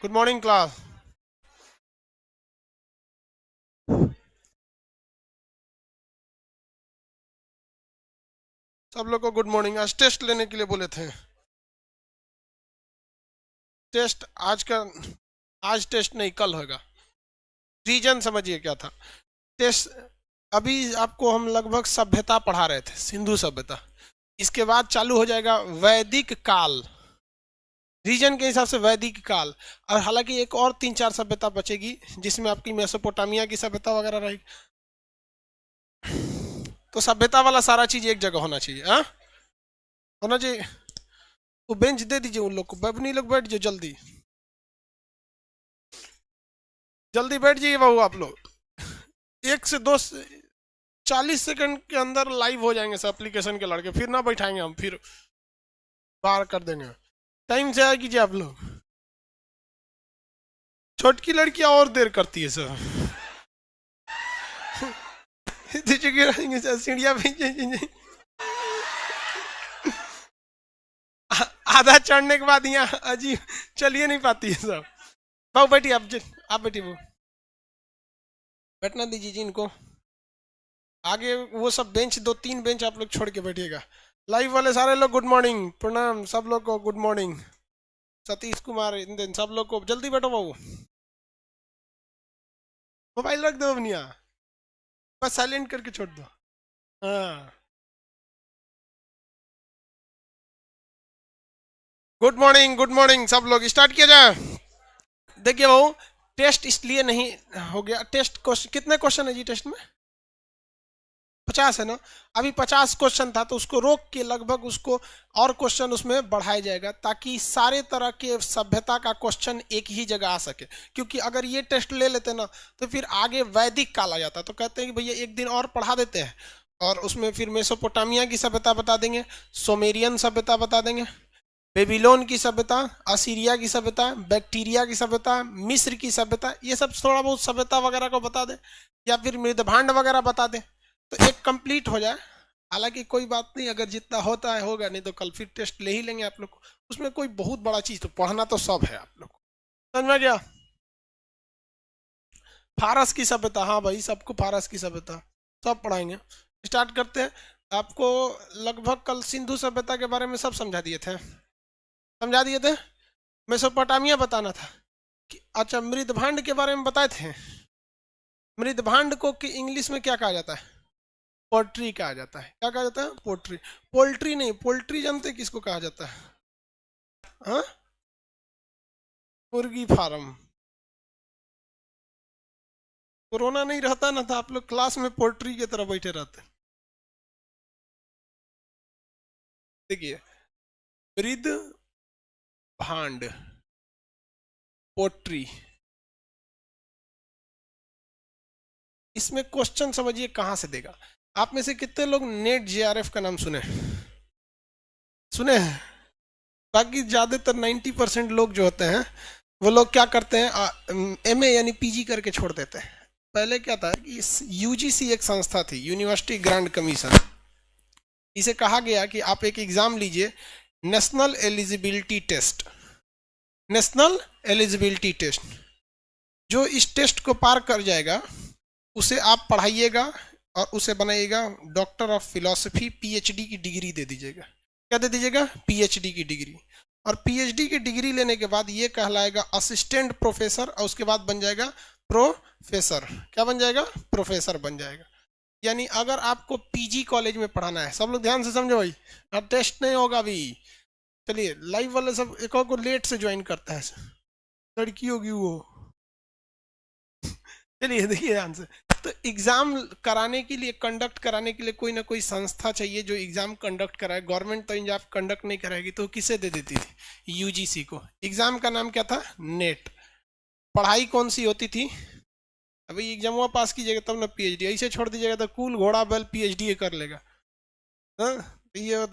Good morning class. सब लोग को गुड मॉर्निंग। आज टेस्ट लेने के लिए बोले थे। टेस्ट आज का, आज टेस्ट नहीं कल होगा। रीजन समझिए क्या था टेस्ट। अभी आपको हम लगभग सभ्यता पढ़ा रहे थे, सिंधु सभ्यता। इसके बाद चालू हो जाएगा वैदिक काल। रीजन के हिसाब से वैदिक काल। और हालांकि एक और 3-4 सभ्यता बचेगी जिसमें आपकी मेसोपोटामिया की सभ्यता वगैरह रहेगी। तो सभ्यता वाला सारा चीज एक जगह होना चाहिए। हाँ, होना चाहिए। वो बेंच दे दीजिए उन लोग को। बबनी लोग बैठ जाओ, जल्दी जल्दी बैठ जाइए बाबू। आप लोग 1 से 2 40 सेकंड के अंदर लाइव हो जाएंगे सब एप्लीकेशन के लड़के। फिर ना बैठाएंगे हम, फिर बाहर कर देंगे। टाइम से आया कीजिए आप लोग। छोटकी लड़कियां और देर करती है सर। सीढ़िया आधा चढ़ने के बाद यहाँ अजीब चलिए नहीं पाती है सब। बाबू बैठिए आप बैठिए। वो बैठना दीजिए जी इनको। आगे वो सब बेंच, 2-3 बेंच आप लोग छोड़ के बैठिएगा। लाइव वाले सारे लोग गुड मॉर्निंग, प्रणाम सब लोग को गुड मॉर्निंग। सतीश कुमार, इन सब लोग को जल्दी बैठो बाबू। मोबाइल रख दो अपनिया, बस साइलेंट करके छोड़ दो। हाँ, गुड मॉर्निंग सब लोग। स्टार्ट किया जाए। देखिए बाबू, टेस्ट इसलिए नहीं हो गया। टेस्ट क्वेश्चन कितने क्वेश्चन है जी टेस्ट में? 50 है ना। अभी 50 क्वेश्चन था तो उसको रोक के लगभग उसको और क्वेश्चन उसमें बढ़ाया जाएगा ताकि सारे तरह के सभ्यता का क्वेश्चन एक ही जगह आ सके। क्योंकि अगर ये टेस्ट ले लेते ना तो फिर आगे वैदिक काल आ जाता। तो कहते हैं कि भैया एक दिन और पढ़ा देते हैं और उसमें फिर मेसोपोटामिया की सभ्यता बता देंगे, सोमेरियन सभ्यता बता देंगे, बेबीलोन की सभ्यता, असीरिया की सभ्यता, बैक्टीरिया की सभ्यता, मिस्र की सभ्यता, ये सब थोड़ा बहुत सभ्यता वगैरह को बता दे, या फिर मृदभांड वगैरह बता दे, तो एक कंप्लीट हो जाए। हालांकि कोई बात नहीं, अगर जितना होता है होगा, नहीं तो कल फिर टेस्ट ले ही लेंगे आप लोग को। उसमें कोई बहुत बड़ा चीज तो पढ़ना तो सब है आप लोग को। समझ में गया? फारस की सभ्यता, हाँ भाई सबको फारस की सभ्यता सब पढ़ाएंगे। स्टार्ट करते हैं। आपको लगभग कल सिंधु सभ्यता के बारे में सब समझा दिए थे। मेसोपोटामिया बताना था कि अच्छा, मृदभांड के बारे में बताए थे। मृदभांड को कि इंग्लिश में क्या कहा जाता है? पोल्ट्री कहा जाता है। क्या कहा जाता है? पोल्ट्री। पोल्ट्री नहीं, पोल्ट्री जानते किसको कहा जाता है? हाँ, मुर्गी फार्म। कोरोना नहीं रहता ना था आप लोग क्लास में पोल्ट्री की तरह बैठे रहते। देखिए, मृद भांड, पोट्री, इसमें क्वेश्चन समझिए कहां से देगा। आप में से कितने लोग नेट जेआरएफ का नाम सुने सुने हैं? बाकी ज्यादातर 90% लोग जो होते हैं वो लोग क्या करते हैं, एमए यानी पीजी करके छोड़ देते हैं। पहले क्या था कि यूजीसी एक संस्था थी, यूनिवर्सिटी ग्रांट कमीशन। इसे कहा गया कि आप एक एग्जाम लीजिए, national eligibility test. National eligibility test, जो इस टेस्ट को पार कर जाएगा उसे आप पढ़ाइएगा और उसे बनाइएगा डॉक्टर ऑफ फिलॉसफी, पीएचडी की डिग्री दे दीजिएगा। क्या दे दीजिएगा? पीएचडी की डिग्री। और पीएचडी की डिग्री लेने के बाद ये कहलाएगा असिस्टेंट प्रोफेसर, और उसके बाद बन जाएगा प्रोफेसर। क्या बन जाएगा? प्रोफेसर बन जाएगा। यानी अगर आपको पीजी कॉलेज में पढ़ाना है, सब लोग ध्यान से समझो भाई, अब टेस्ट नहीं होगा अभी। चलिए, लाइव वाले सब एक और को लेट से ज्वाइन करता है, लड़की होगी वो। चलिए देखिए ध्यान से। तो एग्जाम कराने के लिए, कंडक्ट कराने के लिए कोई ना कोई संस्था चाहिए जो एग्जाम कंडक्ट कराए। गवर्नमेंट तो एग्जाम कंडक्ट नहीं कराएगी तो किसे दे देती थी? यूजीसी को। एग्जाम का नाम क्या था? नेट। पढ़ाई कौन सी होती थी? अभी एग्जाम पास कीजिएगा तब ना पीएचडी। ऐसे छोड़ दीजिएगा तो कूल घोड़ा बैल पीएचडी कर लेगा। हाँ, ये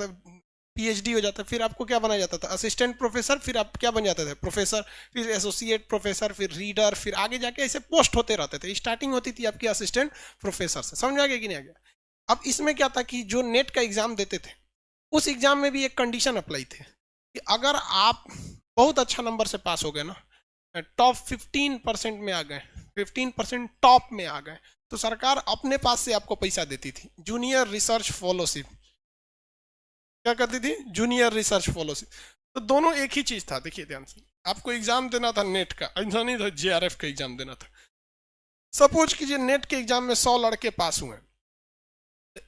पीएचडी हो जाता है। फिर आपको क्या बना जाता था? Assistant professor. फिर आप क्या बन जाते थे? प्रोफेसर। फिर एसोसिएट प्रोफेसर, फिर रीडर, फिर आगे जाके ऐसे पोस्ट होते रहते थे। स्टार्टिंग होती थी आपकी असिस्टेंट प्रोफेसर से। समझ आ गया कि नहीं आ गया? अब इसमें क्या था कि जो नेट का एग्जाम देते थे उस एग्जाम में भी एक कंडीशन अप्लाई थे कि अगर आप बहुत अच्छा नंबर से पास हो गए ना, टॉप 15% में आ गए, 15% टॉप में आ गए, तो सरकार अपने पास से आपको पैसा देती थी, जूनियर रिसर्च फेलोशिप। क्या करती थी? Junior research fellowship. तो दोनों एक ही चीज था। देखिए ध्यान से, आपको एग्जाम देना था नेट का, ऐसा नहीं था जेआरएफ का एग्जाम देना था। सपोज कीजिए नेट के एग्जाम में 100 लड़के पास हुए,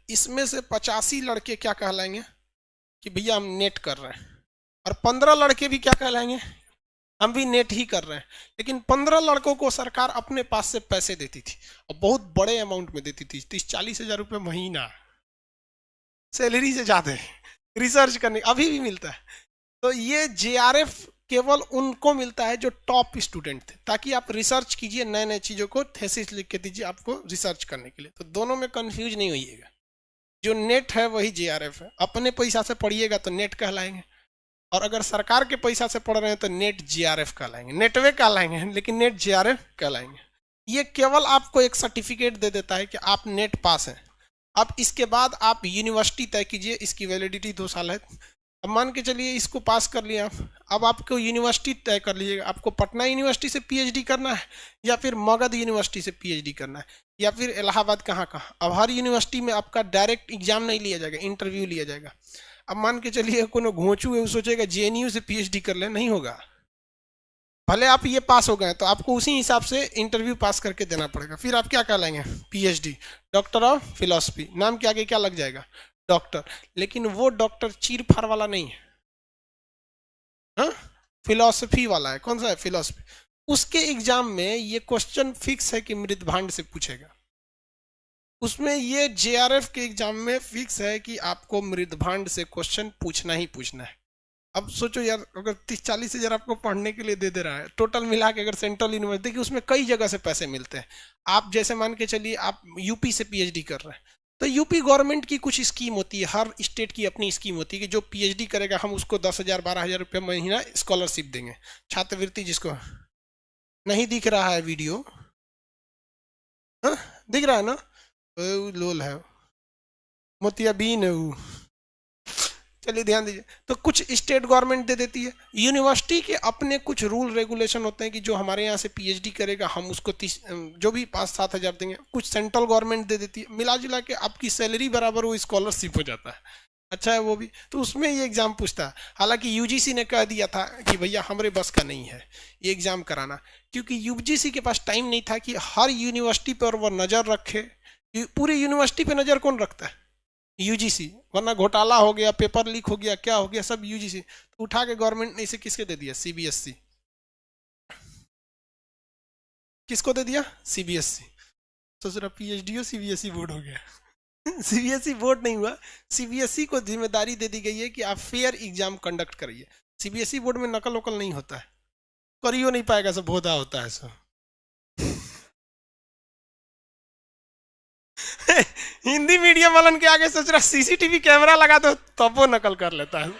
इसमें से 85 लड़के क्या कहलाएंगे कि भैया हम नेट कर रहे हैं, और 15 लड़के भी क्या कहलाएंगे, हम भी नेट ही कर रहे हैं। लेकिन 15 लड़कों को सरकार अपने पास से पैसे देती थी, और बहुत बड़े अमाउंट में देती थी, 30-40 हजार रुपये महीना, सैलरी से ज्यादा रिसर्च करने, अभी भी मिलता है। तो ये जेआरएफ केवल उनको मिलता है जो टॉप स्टूडेंट थे, ताकि आप रिसर्च कीजिए, नए नए चीजों को थेसिस लिख के दीजिए आपको रिसर्च करने के लिए। तो दोनों में कंफ्यूज नहीं होइएगा, जो नेट है वही जेआरएफ है। अपने पैसा से पढ़िएगा तो नेट कहलाएंगे, और अगर सरकार के पैसा से पढ़ रहे हैं तो नेट जेआरएफ कहलाएंगे, नेटवे कहलाएंगे, लेकिन नेट जेआरएफ कहलाएंगे। ये केवल आपको एक सर्टिफिकेट दे देता है कि आप नेट पास हैं। अब इसके बाद आप यूनिवर्सिटी तय कीजिए, इसकी वैलिडिटी 2 साल है। अब मान के चलिए इसको पास कर लिया आप, अब आपको यूनिवर्सिटी तय कर लीजिएगा, आपको पटना यूनिवर्सिटी से पीएचडी करना है, या फिर मगध यूनिवर्सिटी से पीएचडी करना है, या फिर इलाहाबाद, कहाँ कहाँ। अब हर यूनिवर्सिटी में आपका डायरेक्ट एग्जाम नहीं लिया जाएगा, इंटरव्यू लिया जाएगा। अब मान के चलिए कोनो घोंचू है, वो सोचेगा जेएनयू से पीएचडी कर ले, नहीं होगा। भले आप ये पास हो गए तो आपको उसी हिसाब से इंटरव्यू पास करके देना पड़ेगा। फिर आप क्या कहलाएंगे? पीएचडी, डॉक्टर ऑफ फिलोसफी, नाम के आगे क्या लग जाएगा? डॉक्टर। लेकिन वो डॉक्टर चीर फाड़ वाला नहीं है, हाँ, फिलोसफी वाला है। कौन सा है? फिलोसफी। उसके एग्जाम में ये क्वेश्चन फिक्स है कि मृदभांड से पूछेगा। उसमें ये जेआरएफ के एग्जाम में फिक्स है कि आपको मृदभांड से क्वेश्चन पूछना ही पूछना है। अब सोचो यार, अगर 30-40 हजार आपको पढ़ने के लिए दे रहा है, टोटल मिला के, अगर सेंट्रल यूनिवर्सिटी, देखिए उसमें कई जगह से पैसे मिलते हैं। आप जैसे मान के चलिए आप यूपी से पीएचडी कर रहे हैं, तो यूपी गवर्नमेंट की कुछ स्कीम होती है, हर स्टेट की अपनी स्कीम होती है कि जो पीएचडी करेगा हम उसको 10,000-12,000 रुपये महीना स्कॉलरशिप देंगे, छात्रवृत्ति। जिसको नहीं दिख रहा है वीडियो, हाँ दिख रहा है ना, लोल है, मोतियाबीन है वो। चलिए ध्यान दीजिए, तो कुछ स्टेट गवर्नमेंट दे देती है, यूनिवर्सिटी के अपने कुछ रूल रेगुलेशन होते हैं कि जो हमारे यहाँ से पीएचडी करेगा हम उसको 30, जो भी 5-7 हजार देंगे। कुछ सेंट्रल गवर्नमेंट दे देती है, मिला जुला के आपकी सैलरी बराबर वो स्कॉलरशिप हो जाता है। अच्छा है वो भी। तो उसमें ये एग्जाम पूछता है। हालांकि यूजीसी ने कह दिया था कि भैया हमारे बस का नहीं है ये एग्जाम कराना, क्योंकि यूजीसी के पास टाइम नहीं था कि हर यूनिवर्सिटी पर वो नजर रखे। पूरी यूनिवर्सिटी पे नजर कौन रखता है? यूजीसी। वरना घोटाला हो गया, पेपर लीक हो गया, क्या हो गया, सब यूजीसी। तो उठा के गवर्नमेंट ने इसे किसके दे दिया? सीबीएसई। किसको दे दिया? सीबीएसई। सोच रहा पीएचडी सीबीएसई बोर्ड हो गया। सीबीएसई बोर्ड नहीं हुआ, सीबीएसई को जिम्मेदारी दे दी गई है कि आप फेयर एग्जाम कंडक्ट करिए। सीबीएसई बोर्ड में नकल वकल नहीं होता है, करियो नहीं पाएगा, सब भोदा होता है सब। हिंदी मीडियम वालन के आगे सोच रहा सीसीटीवी कैमरा लगा दो तब वो नकल कर लेता है।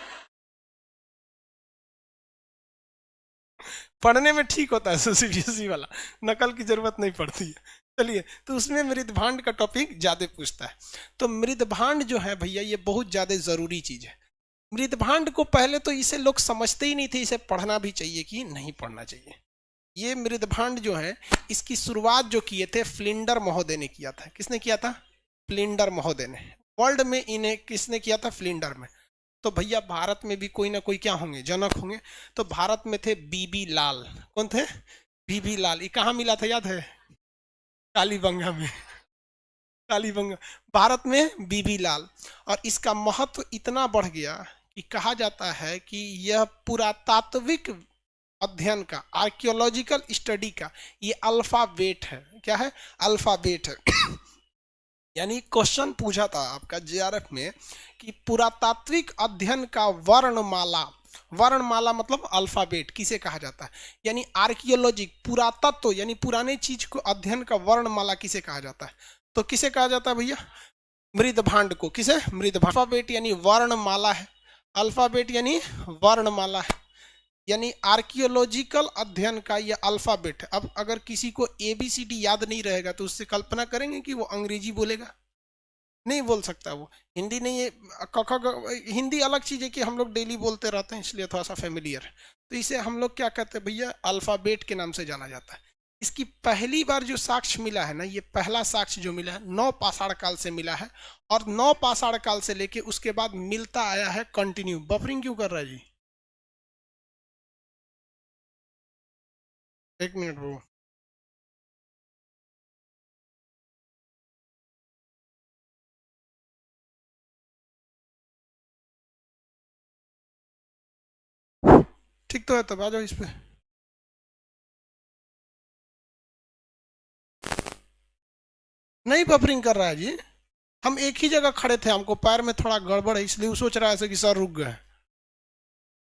पढ़ने में ठीक होता है सीबीएसई वाला, नकल की जरूरत नहीं पड़ती है। चलिए, तो उसमें मृदभांड का टॉपिक ज्यादा पूछता है। तो मृदभांड जो है भैया ये बहुत ज्यादा जरूरी चीज है। मृदभांड को पहले तो इसे लोग समझते ही नहीं थे, इसे पढ़ना भी चाहिए कि नहीं पढ़ना चाहिए। ये मृदभांड जो है इसकी शुरुआत जो किए थे फ्लिंडर महोदय ने किया था। किसने किया था? फ्लिंडर महोदय ने। वर्ल्ड में इन्हें किसने किया था? फ्लिंडर में। तो भैया भारत में भी कोई ना कोई क्या होंगे? जनक होंगे। तो भारत में थे बीबी लाल। कौन थे? बीबी लाल। ये कहाँ मिला था याद है? कालीबंगा में। कालीबंगा भारत में बीबी लाल। और इसका महत्व इतना बढ़ गया कि कहा जाता है कि यह पुरातात्विक अध्ययन का, आर्कियोलॉजिकल स्टडी का ये अल्फाबेट है। क्या है? अल्फाबेट है। यानी क्वेश्चन पूछा था आपका जेआरएफ में कि पुरातात्विक अध्ययन का वर्णमाला, वर्णमाला मतलब अल्फाबेट किसे कहा जाता है? यानी आर्कियोलॉजी, पुरातत्व यानी पुराने चीज को अध्ययन का वर्णमाला किसे कहा जाता है? तो किसे कहा जाता है भैया? मृदभांड को। किसे? मृदभांड। अल्फाबेट यानी वर्णमाला है, अल्फाबेट यानी वर्णमाला है, यानी आर्कियोलॉजिकल अध्ययन का यह अल्फाबेट है। अब अगर किसी को एबीसीडी याद नहीं रहेगा तो उससे कल्पना करेंगे कि वो अंग्रेजी बोलेगा? नहीं बोल सकता वो। हिंदी नहीं है, हिंदी अलग चीज है कि हम लोग डेली बोलते रहते हैं इसलिए थोड़ा सा फेमिलियर है। तो इसे हम लोग क्या कहते हैं भैया, अल्फाबेट के नाम से जाना जाता है। इसकी पहली बार जो साक्ष्य मिला है ना, ये पहला साक्ष्य जो मिला है 9 पाषाण काल से मिला है, और 9 पाषाण काल से लेके उसके बाद मिलता आया है कंटिन्यू। बफरिंग क्यों कर रहा है जी? एक मिनट वो, ठीक तो है, तब आ जाओ इस पे। नहीं बफरिंग कर रहा है जी, हम एक ही जगह खड़े थे, हमको पैर में थोड़ा गड़बड़ है, इसलिए वो सोच रहा है ऐसे कि सर रुक गए।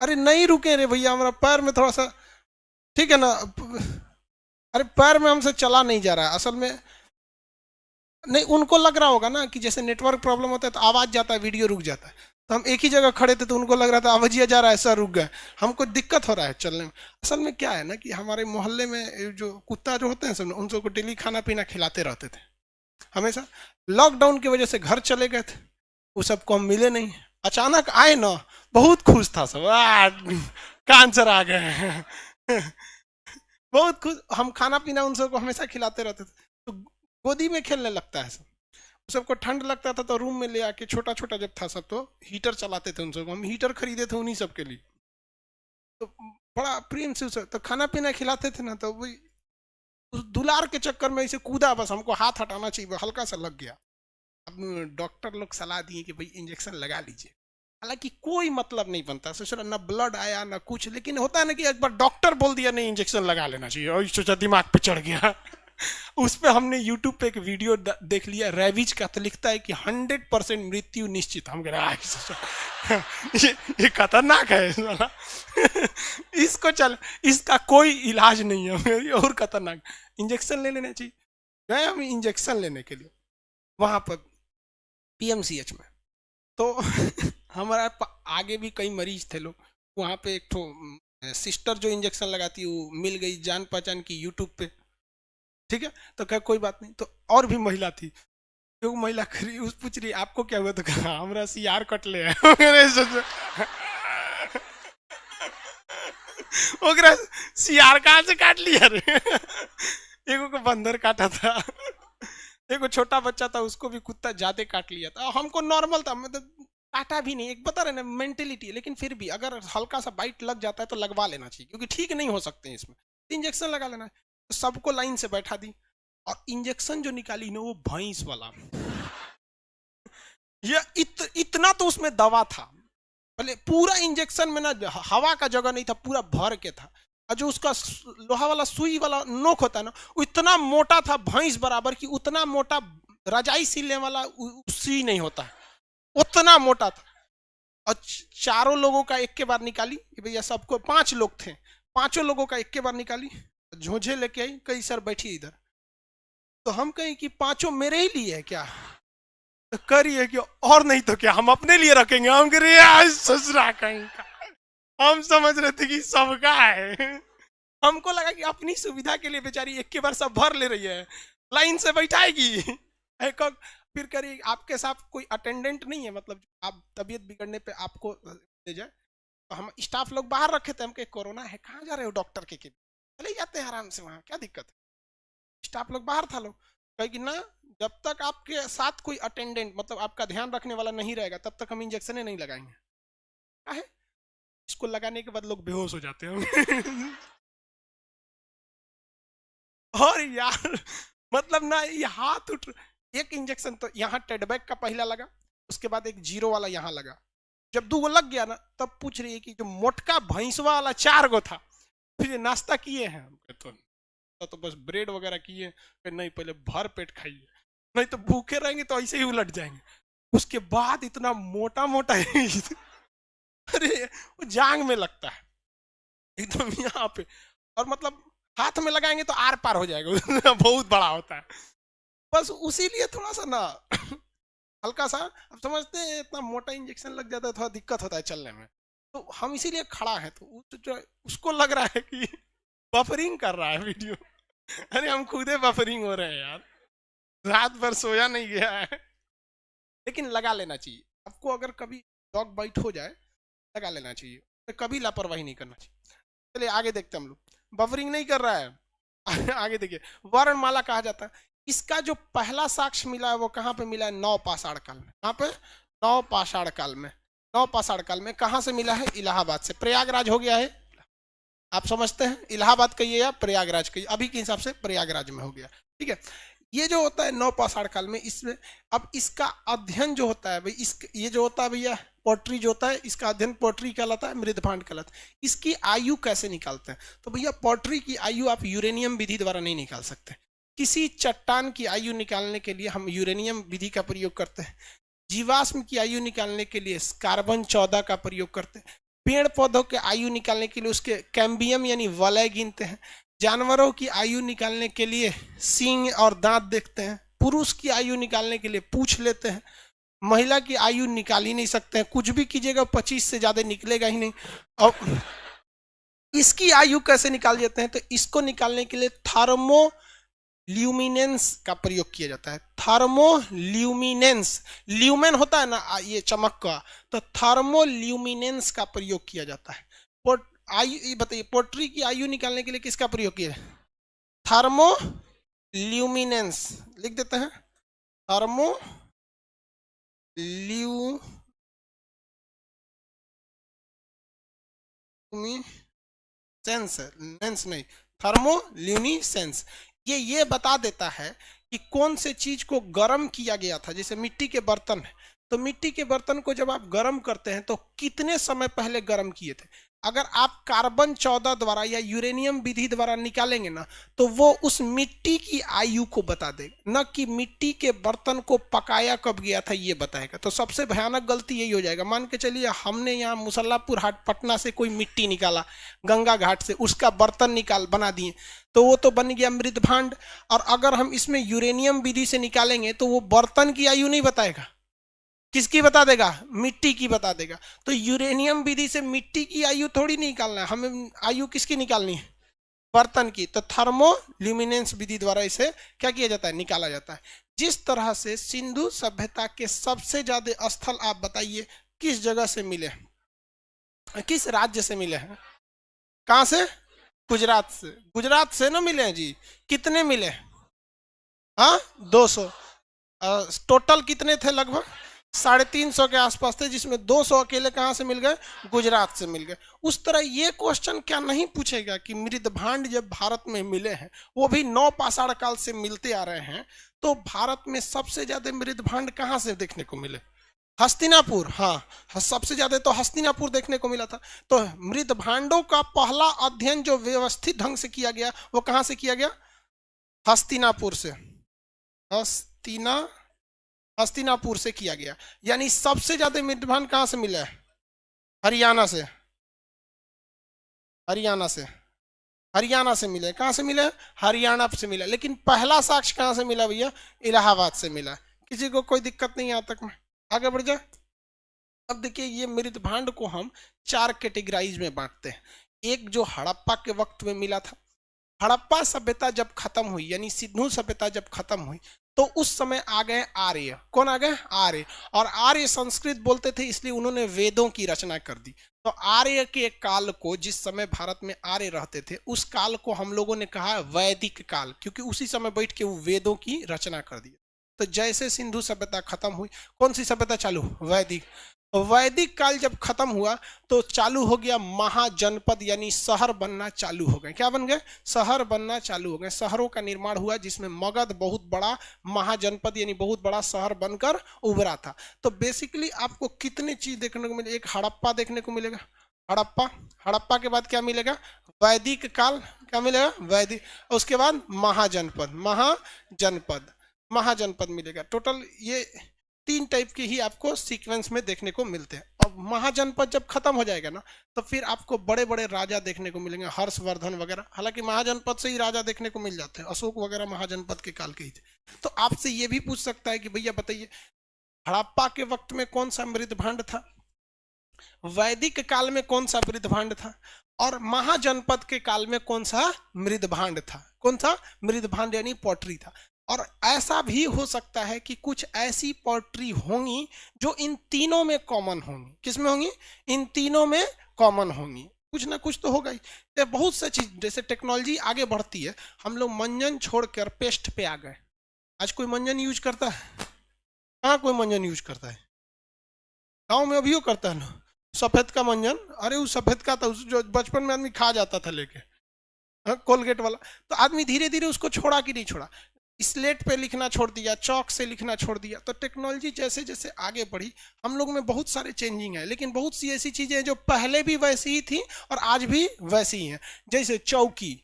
अरे नहीं रुके रे भैया, हमारा पैर में थोड़ा सा, ठीक है ना। अरे पैर में हमसे चला नहीं जा रहा है असल में। नहीं, उनको लग रहा होगा ना कि जैसे नेटवर्क प्रॉब्लम होता है तो आवाज जाता है, वीडियो रुक जाता है। तो हम एक ही जगह खड़े थे तो उनको लग रहा था आवाजिया जा रहा है, सर रुक गए। हमको दिक्कत हो रहा है चलने में। असल में क्या है ना कि हमारे मोहल्ले में जो कुत्ता जो होते हैं सब, उन सबको डेली खाना पीना खिलाते रहते थे हमेशा। लॉकडाउन की वजह से घर चले गए थे, वो सबको हम मिले नहीं। अचानक आए ना, बहुत खुश था सब, कैंसर आ गए। बहुत खुश, हम खाना पीना उन सबको हमेशा खिलाते रहते थे, तो गोदी में खेलने लगता है सब। सबको ठंड लगता था तो रूम में ले आके, छोटा छोटा जब था सब तो हीटर चलाते थे उन सबको, हम हीटर खरीदे थे उन्हीं सब के लिए। तो बड़ा प्रेम से उसे तो खाना पीना खिलाते थे ना, तो वही उस दुलार के चक्कर में ऐसे कूदा, बस हमको हाथ हटाना चाहिए, हल्का सा लग गया। अब डॉक्टर लोग सलाह दिए कि भाई इंजेक्शन लगा लीजिए। हालांकि कोई मतलब नहीं बनता, सोच रहा ना ब्लड आया ना कुछ, लेकिन होता है ना कि एक बार डॉक्टर बोल दिया नहीं इंजेक्शन लगा लेना चाहिए, और सोचा दिमाग पे चढ़ गया। उस पे हमने यूट्यूब पे एक वीडियो देख लिया रेविज का, तो लिखता है कि 100% मृत्यु निश्चित। हम कह रहे ये खतरनाक है साला। इसको चल, इसका कोई इलाज नहीं है, ये और खतरनाक। इंजेक्शन ले लेना चाहिए। गए हम इंजेक्शन लेने के लिए वहां पर पीएमसीएच में, तो हमारा आगे भी कई मरीज थे लोग। वहां पे एक तो सिस्टर जो इंजेक्शन लगाती है वो मिल गई जान पहचान की यूट्यूब पे, ठीक है। तो क्या कोई बात नहीं, तो और भी महिला थी, जो महिला खरी उस पूछ रही आपको क्या हुआ, तो कहा हमरा सियार कटले है। ओकरा सियार कहाँ से काट लिया रे। एगो को बंदर काटा था, एगो छोटा बच्चा था उसको भी कुत्ता ज्यादा काट लिया था। हमको नॉर्मल था, मतलब काटा भी नहीं, एक बता रहे ना मेंटेलिटी। लेकिन फिर भी अगर हल्का सा बाइट लग जाता है तो लगवा लेना चाहिए, क्योंकि ठीक नहीं हो सकते हैं इसमें, इंजेक्शन लगा लेना है। तो सबको लाइन से बैठा दी, और इंजेक्शन जो निकाली ना वो भैंस वाला। ये इतना तो उसमें दवा था, भले पूरा इंजेक्शन में ना हवा का जगह नहीं था, पूरा भर के था। और जो उसका लोहा वाला सुई वाला नोक होता है ना, वो इतना मोटा था भैंस बराबर की, उतना मोटा रजाई सिलने वाला सुई नहीं होता, उतना मोटा था। और चारों लोगों का एक के बार निकाली कि भैया सबको, 5 लोग थे, पांचों लोगों का एक के बार निकाली, झोंझे लेके आई, कई सर बैठी इधर। तो हम कहें कि पांचों मेरे ही लिए है क्या, तो करिए कि और नहीं तो क्या हम अपने लिए रखेंगे। हम कह रहे ससुरा कहीं का, हम समझ रहे थे कि सबका है। हमको लगा कि अपनी सुविधा के लिए बेचारी एक के बार सब भर ले रही है, लाइन से बैठाएगी। फिर करिए आपके साथ कोई अटेंडेंट नहीं है, मतलब आप तबीयत बिगड़ने पे आपको ले जाए। तो हम स्टाफ लोग बाहर रखे थे, हम कहे कोरोना है, कहाँ जा रहे हो डॉक्टर के चले जाते हैं आराम से, वहां क्या दिक्कत है। स्टाफ लोग बाहर था लोग, कहे कि ना जब तक आपके साथ कोई अटेंडेंट, मतलब आपका ध्यान रखने वाला नहीं रहेगा, तब तक हम इंजेक्शन नहीं लगाएंगे। क्या है, इसको लगाने के बाद लोग बेहोश हो जाते हैं। और यार मतलब ना ये हाथ उठ, एक इंजेक्शन तो यहाँ टेडबैक का पहला लगा, उसके बाद एक जीरो वाला यहाँ लगा। जब 2 लग गया ना, तब पूछ रही है कि जो मोटका भैंसवा वाला 4 गो था, फिर ये नाश्ता किए हैं। तो बस ब्रेड वगैरह किए, फिर नहीं पहले भर पेट खाइए, नहीं तो भूखे रहेंगे तो ऐसे ही उलट जाएंगे। उसके बाद इतना मोटा मोटा अरे वो जांग में लगता है एकदम यहाँ पे, और मतलब हाथ में लगाएंगे तो आर पार हो जाएगा। बहुत बड़ा होता है, बस उसी लिए थोड़ा सा ना हल्का सा, अब समझते हैं इतना मोटा इंजेक्शन लग जाता है थोड़ा दिक्कत होता है चलने में। तो हम इसीलिए खड़ा है, तो जो उसको लग रहा है कि बफरिंग कर रहा है वीडियो। अरे हम खुदे बफरिंग हो रहे हैं यार, रात भर सोया नहीं गया है। लेकिन लगा लेना चाहिए आपको, अगर कभी डॉग बाइट हो जाए लगा लेना चाहिए, तो कभी लापरवाही नहीं करना चाहिए। चलिए आगे देखते हैं हम लोग, बफरिंग नहीं कर रहा है आगे देखिए, वर्णमाला कहा जाता है। इसका जो पहला साक्ष्य मिला है वो कहाँ पे मिला है? नवपाषाण काल में। कहाँ पे? नवपाषाण काल में। नवपाषाण काल में कहाँ से मिला है? इलाहाबाद से। प्रयागराज हो गया है, आप समझते हैं, इलाहाबाद कहिए या प्रयागराज कहिए, अभी के हिसाब से प्रयागराज में हो गया, ठीक है। ये जो होता है नवपाषाण काल में, इसमें अब इसका अध्ययन जो होता है भाई, इस ये जो होता है भैया पोट्री जो होता है, इसका अध्ययन पोट्री कहलाता है, मृदभांड कहलाता है। इसकी आयु कैसे निकालते हैं? तो भैया पोट्री की आयु आप यूरेनियम विधि द्वारा नहीं निकाल सकते। किसी चट्टान की आयु निकालने के लिए हम यूरेनियम विधि का प्रयोग करते हैं। जीवाश्म की आयु निकालने के लिए कार्बन 14 का प्रयोग करते हैं। पेड़ पौधों के आयु निकालने के लिए उसके कैम्बियम यानी वलय गिनते हैं। जानवरों की आयु निकालने के लिए सींग और दांत देखते हैं। पुरुष की आयु निकालने के लिए पूछ लेते हैं। महिला की आयु निकाल ही नहीं सकते हैं, कुछ भी कीजिएगा 25 से ज्यादा निकलेगा ही नहीं। और इसकी आयु कैसे निकाल देते हैं? तो इसको निकालने के लिए थर्मो ल्यूमिनेंस का प्रयोग किया जाता है। थर्मोल्यूमिनेंस, ल्यूमेन होता है ना ये चमक का, तो थर्मोल्यूमिनेंस का प्रयोग किया जाता है। आयु बताइए, पोट्री की आयु निकालने के लिए किसका प्रयोग किया है? थर्मोल्यूमिनेंस लिख देते हैं, थर्मोल्यूमिनेंस, लेंस नहीं, थर्मोल्यूमिनेंस। ये बता देता है कि कौन से चीज को गर्म किया गया था। जैसे मिट्टी के बर्तन है, तो मिट्टी के बर्तन को जब आप गर्म करते हैं तो कितने समय पहले गर्म किए थे। अगर आप कार्बन 14 द्वारा या यूरेनियम विधि द्वारा निकालेंगे ना, तो वो उस मिट्टी की आयु को बता देगा, न कि मिट्टी के बर्तन को पकाया कब गया था ये बताएगा। तो सबसे भयानक गलती यही हो जाएगा। मान के चलिए हमने यहाँ मुसल्लापुर हाट पटना से कोई मिट्टी निकाला, गंगा घाट से, उसका बर्तन निकाल बना दिए, तो वो तो बन गया मृदभांड। और अगर हम इसमें यूरेनियम विधि से निकालेंगे तो वो बर्तन की आयु नहीं बताएगा, किसकी बता देगा? मिट्टी की बता देगा। तो यूरेनियम विधि से मिट्टी की आयु थोड़ी निकालना है, हमें आयु किसकी निकालनी है? बर्तन की। तो थर्मोल्यूमिनेंस विधि द्वारा इसे क्या किया जाता है? निकाला जाता है। जिस तरह से सिंधु सभ्यता के सबसे ज्यादा स्थल आप बताइए किस जगह से मिले, किस राज्य से मिले हैं? कहां से? गुजरात से। गुजरात से ना मिले हैं जी। कितने मिले? हाँ 200। टोटल कितने थे? लगभग 350 के आसपास थे, जिसमें 200 अकेले कहां से मिल गए? गुजरात से मिल गए। उस तरह ये क्वेश्चन क्या नहीं पूछेगा कि मृदभांड जब भारत में मिले हैं, वो भी नवपाषाण काल से मिलते आ रहे हैं, तो भारत में सबसे ज्यादा मृदभांड कहां से देखने को मिले? हस्तिनापुर। हाँ सबसे ज्यादा तो हस्तिनापुर देखने को मिला था। तो मृदभांडों का पहला अध्ययन जो व्यवस्थित ढंग से किया गया वो कहां से किया गया? हस्तिनापुर से। हस्तिनापुर से किया गया। यानी सबसे ज्यादा मृदभांड कहां से मिला है? हरियाणा से। हरियाणा से मिले। कहां से मिले? हरियाणा से मिला। लेकिन पहला साक्ष्य कहां से मिला भैया? इलाहाबाद से मिला। किसी को कोई दिक्कत नहीं यहाँ तक में? आगे बढ़ जाए। अब देखिए ये मृदभांड को हम 4 कैटेगराइज में बांटते हैं। एक जो हड़प्पा के वक्त में मिला था। हड़प्पा सभ्यता जब खत्म हुई, यानी सिंधु सभ्यता जब खत्म हुई, तो उस समय आ गए आर्य। कौन आ गए? आर्य। और आर्य संस्कृत बोलते थे, इसलिए उन्होंने वेदों की रचना कर दी। तो आर्य के काल को, जिस समय भारत में आर्य रहते थे, उस काल को हम लोगों ने कहा वैदिक काल, क्योंकि उसी समय बैठ के वो वेदों की रचना कर दी। तो जैसे सिंधु सभ्यता खत्म हुई, कौन सी सभ्यता चालू? वैदिक। वैदिक काल जब खत्म हुआ तो चालू हो गया महाजनपद, यानी शहर बनना चालू हो गए। क्या बन गए? शहर बनना चालू हो गए। शहरों का निर्माण हुआ, जिसमें मगध बहुत बड़ा महाजनपद यानी बहुत बड़ा शहर बनकर उभरा था। तो बेसिकली आपको कितने चीज देखने को मिले? एक हड़प्पा देखने को मिलेगा, हड़प्पा के बाद क्या मिलेगा? वैदिक काल। क्या मिलेगा? वैदिक। उसके बाद महाजनपद मिलेगा। टोटल ये 3 टाइप के ही आपको सीक्वेंस में देखने को मिलते हैं। अब महाजनपद जब खत्म हो जाएगा ना, तो फिर आपको बड़े बड़े राजा देखने को मिलेंगे, हर्षवर्धन वगैरह। हालांकि महाजनपद से ही राजा देखने को मिल जाते हैं, अशोक वगैरह महाजनपद के काल के ही थे। तो आपसे ये भी पूछ सकता है कि भैया बताइए हड़प्पा के वक्त में कौन सा मृदभांड था, वैदिक काल में कौन सा मृदभांड था, और महाजनपद के काल में कौन सा मृदभांड था? कौन सा मृदभांड यानी पॉटरी था। और ऐसा भी हो सकता है कि कुछ ऐसी पॉटरी होंगी जो इन तीनों में कॉमन होंगी। किसमें होंगी? इन तीनों में कॉमन होंगी। कुछ ना कुछ तो होगा ही। ये बहुत सी चीज, जैसे टेक्नोलॉजी आगे बढ़ती है, हम लोग मंजन छोड़कर पेस्ट पे आ गए। आज कोई मंजन यूज करता है? कहाँ कोई मंजन यूज करता है? गाँव में अभी वो करता है ना, सफेद का मंजन। अरे उस सफेद का था, उस जो बचपन में आदमी खा जाता था लेके, हाँ, कोलगेट वाला। तो आदमी धीरे धीरे उसको छोड़ा कि नहीं छोड़ा, स्लेट पे लिखना छोड़ दिया, चौक से लिखना छोड़ दिया। तो टेक्नोलॉजी जैसे जैसे आगे बढ़ी, हम लोग में बहुत सारे चेंजिंग है, लेकिन बहुत सी ऐसी चीजें हैं जो पहले भी वैसी ही थी और आज भी वैसी ही हैं। जैसे चौकी,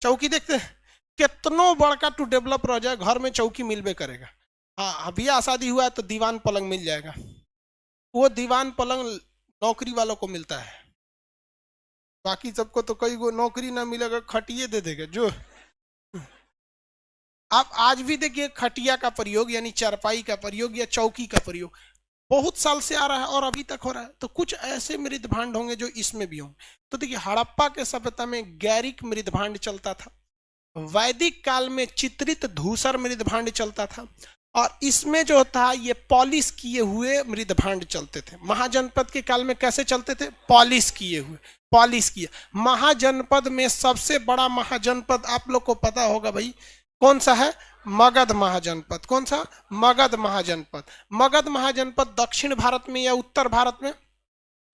चौकी देखते हैं कितनो बड़का टू डेवलप रह जाए, घर में चौकी मिलबे करेगा। हाँ, अभी शादी हुआ है तो दीवान पलंग मिल जाएगा। वो दीवान पलंग नौकरी वालों को मिलता है, बाकी सबको तो कई को नौकरी ना मिलेगा, खटिए दे देगा जो। आप आज भी देखिए खटिया का प्रयोग यानी चारपाई का प्रयोग या चौकी का प्रयोग बहुत साल से आ रहा है और अभी तक हो रहा है। तो कुछ ऐसे मृद भांड होंगे जो इसमें भी होंगे। तो देखिए हड़प्पा के सभ्यता में गैरिक मृद भांड चलता था, वैदिक काल में चित्रित धूसर मृद भांड चलता था, और इसमें जो था ये पॉलिश किए हुए मृद भांड चलते थे। महाजनपद के काल में कैसे चलते थे? पॉलिश किए हुए, पॉलिश किए। महाजनपद में सबसे बड़ा महाजनपद आप लोग को पता होगा भाई कौन सा है? मगध महाजनपद। कौन सा? मगध महाजनपद। मगध महाजनपद दक्षिण भारत में या उत्तर भारत में?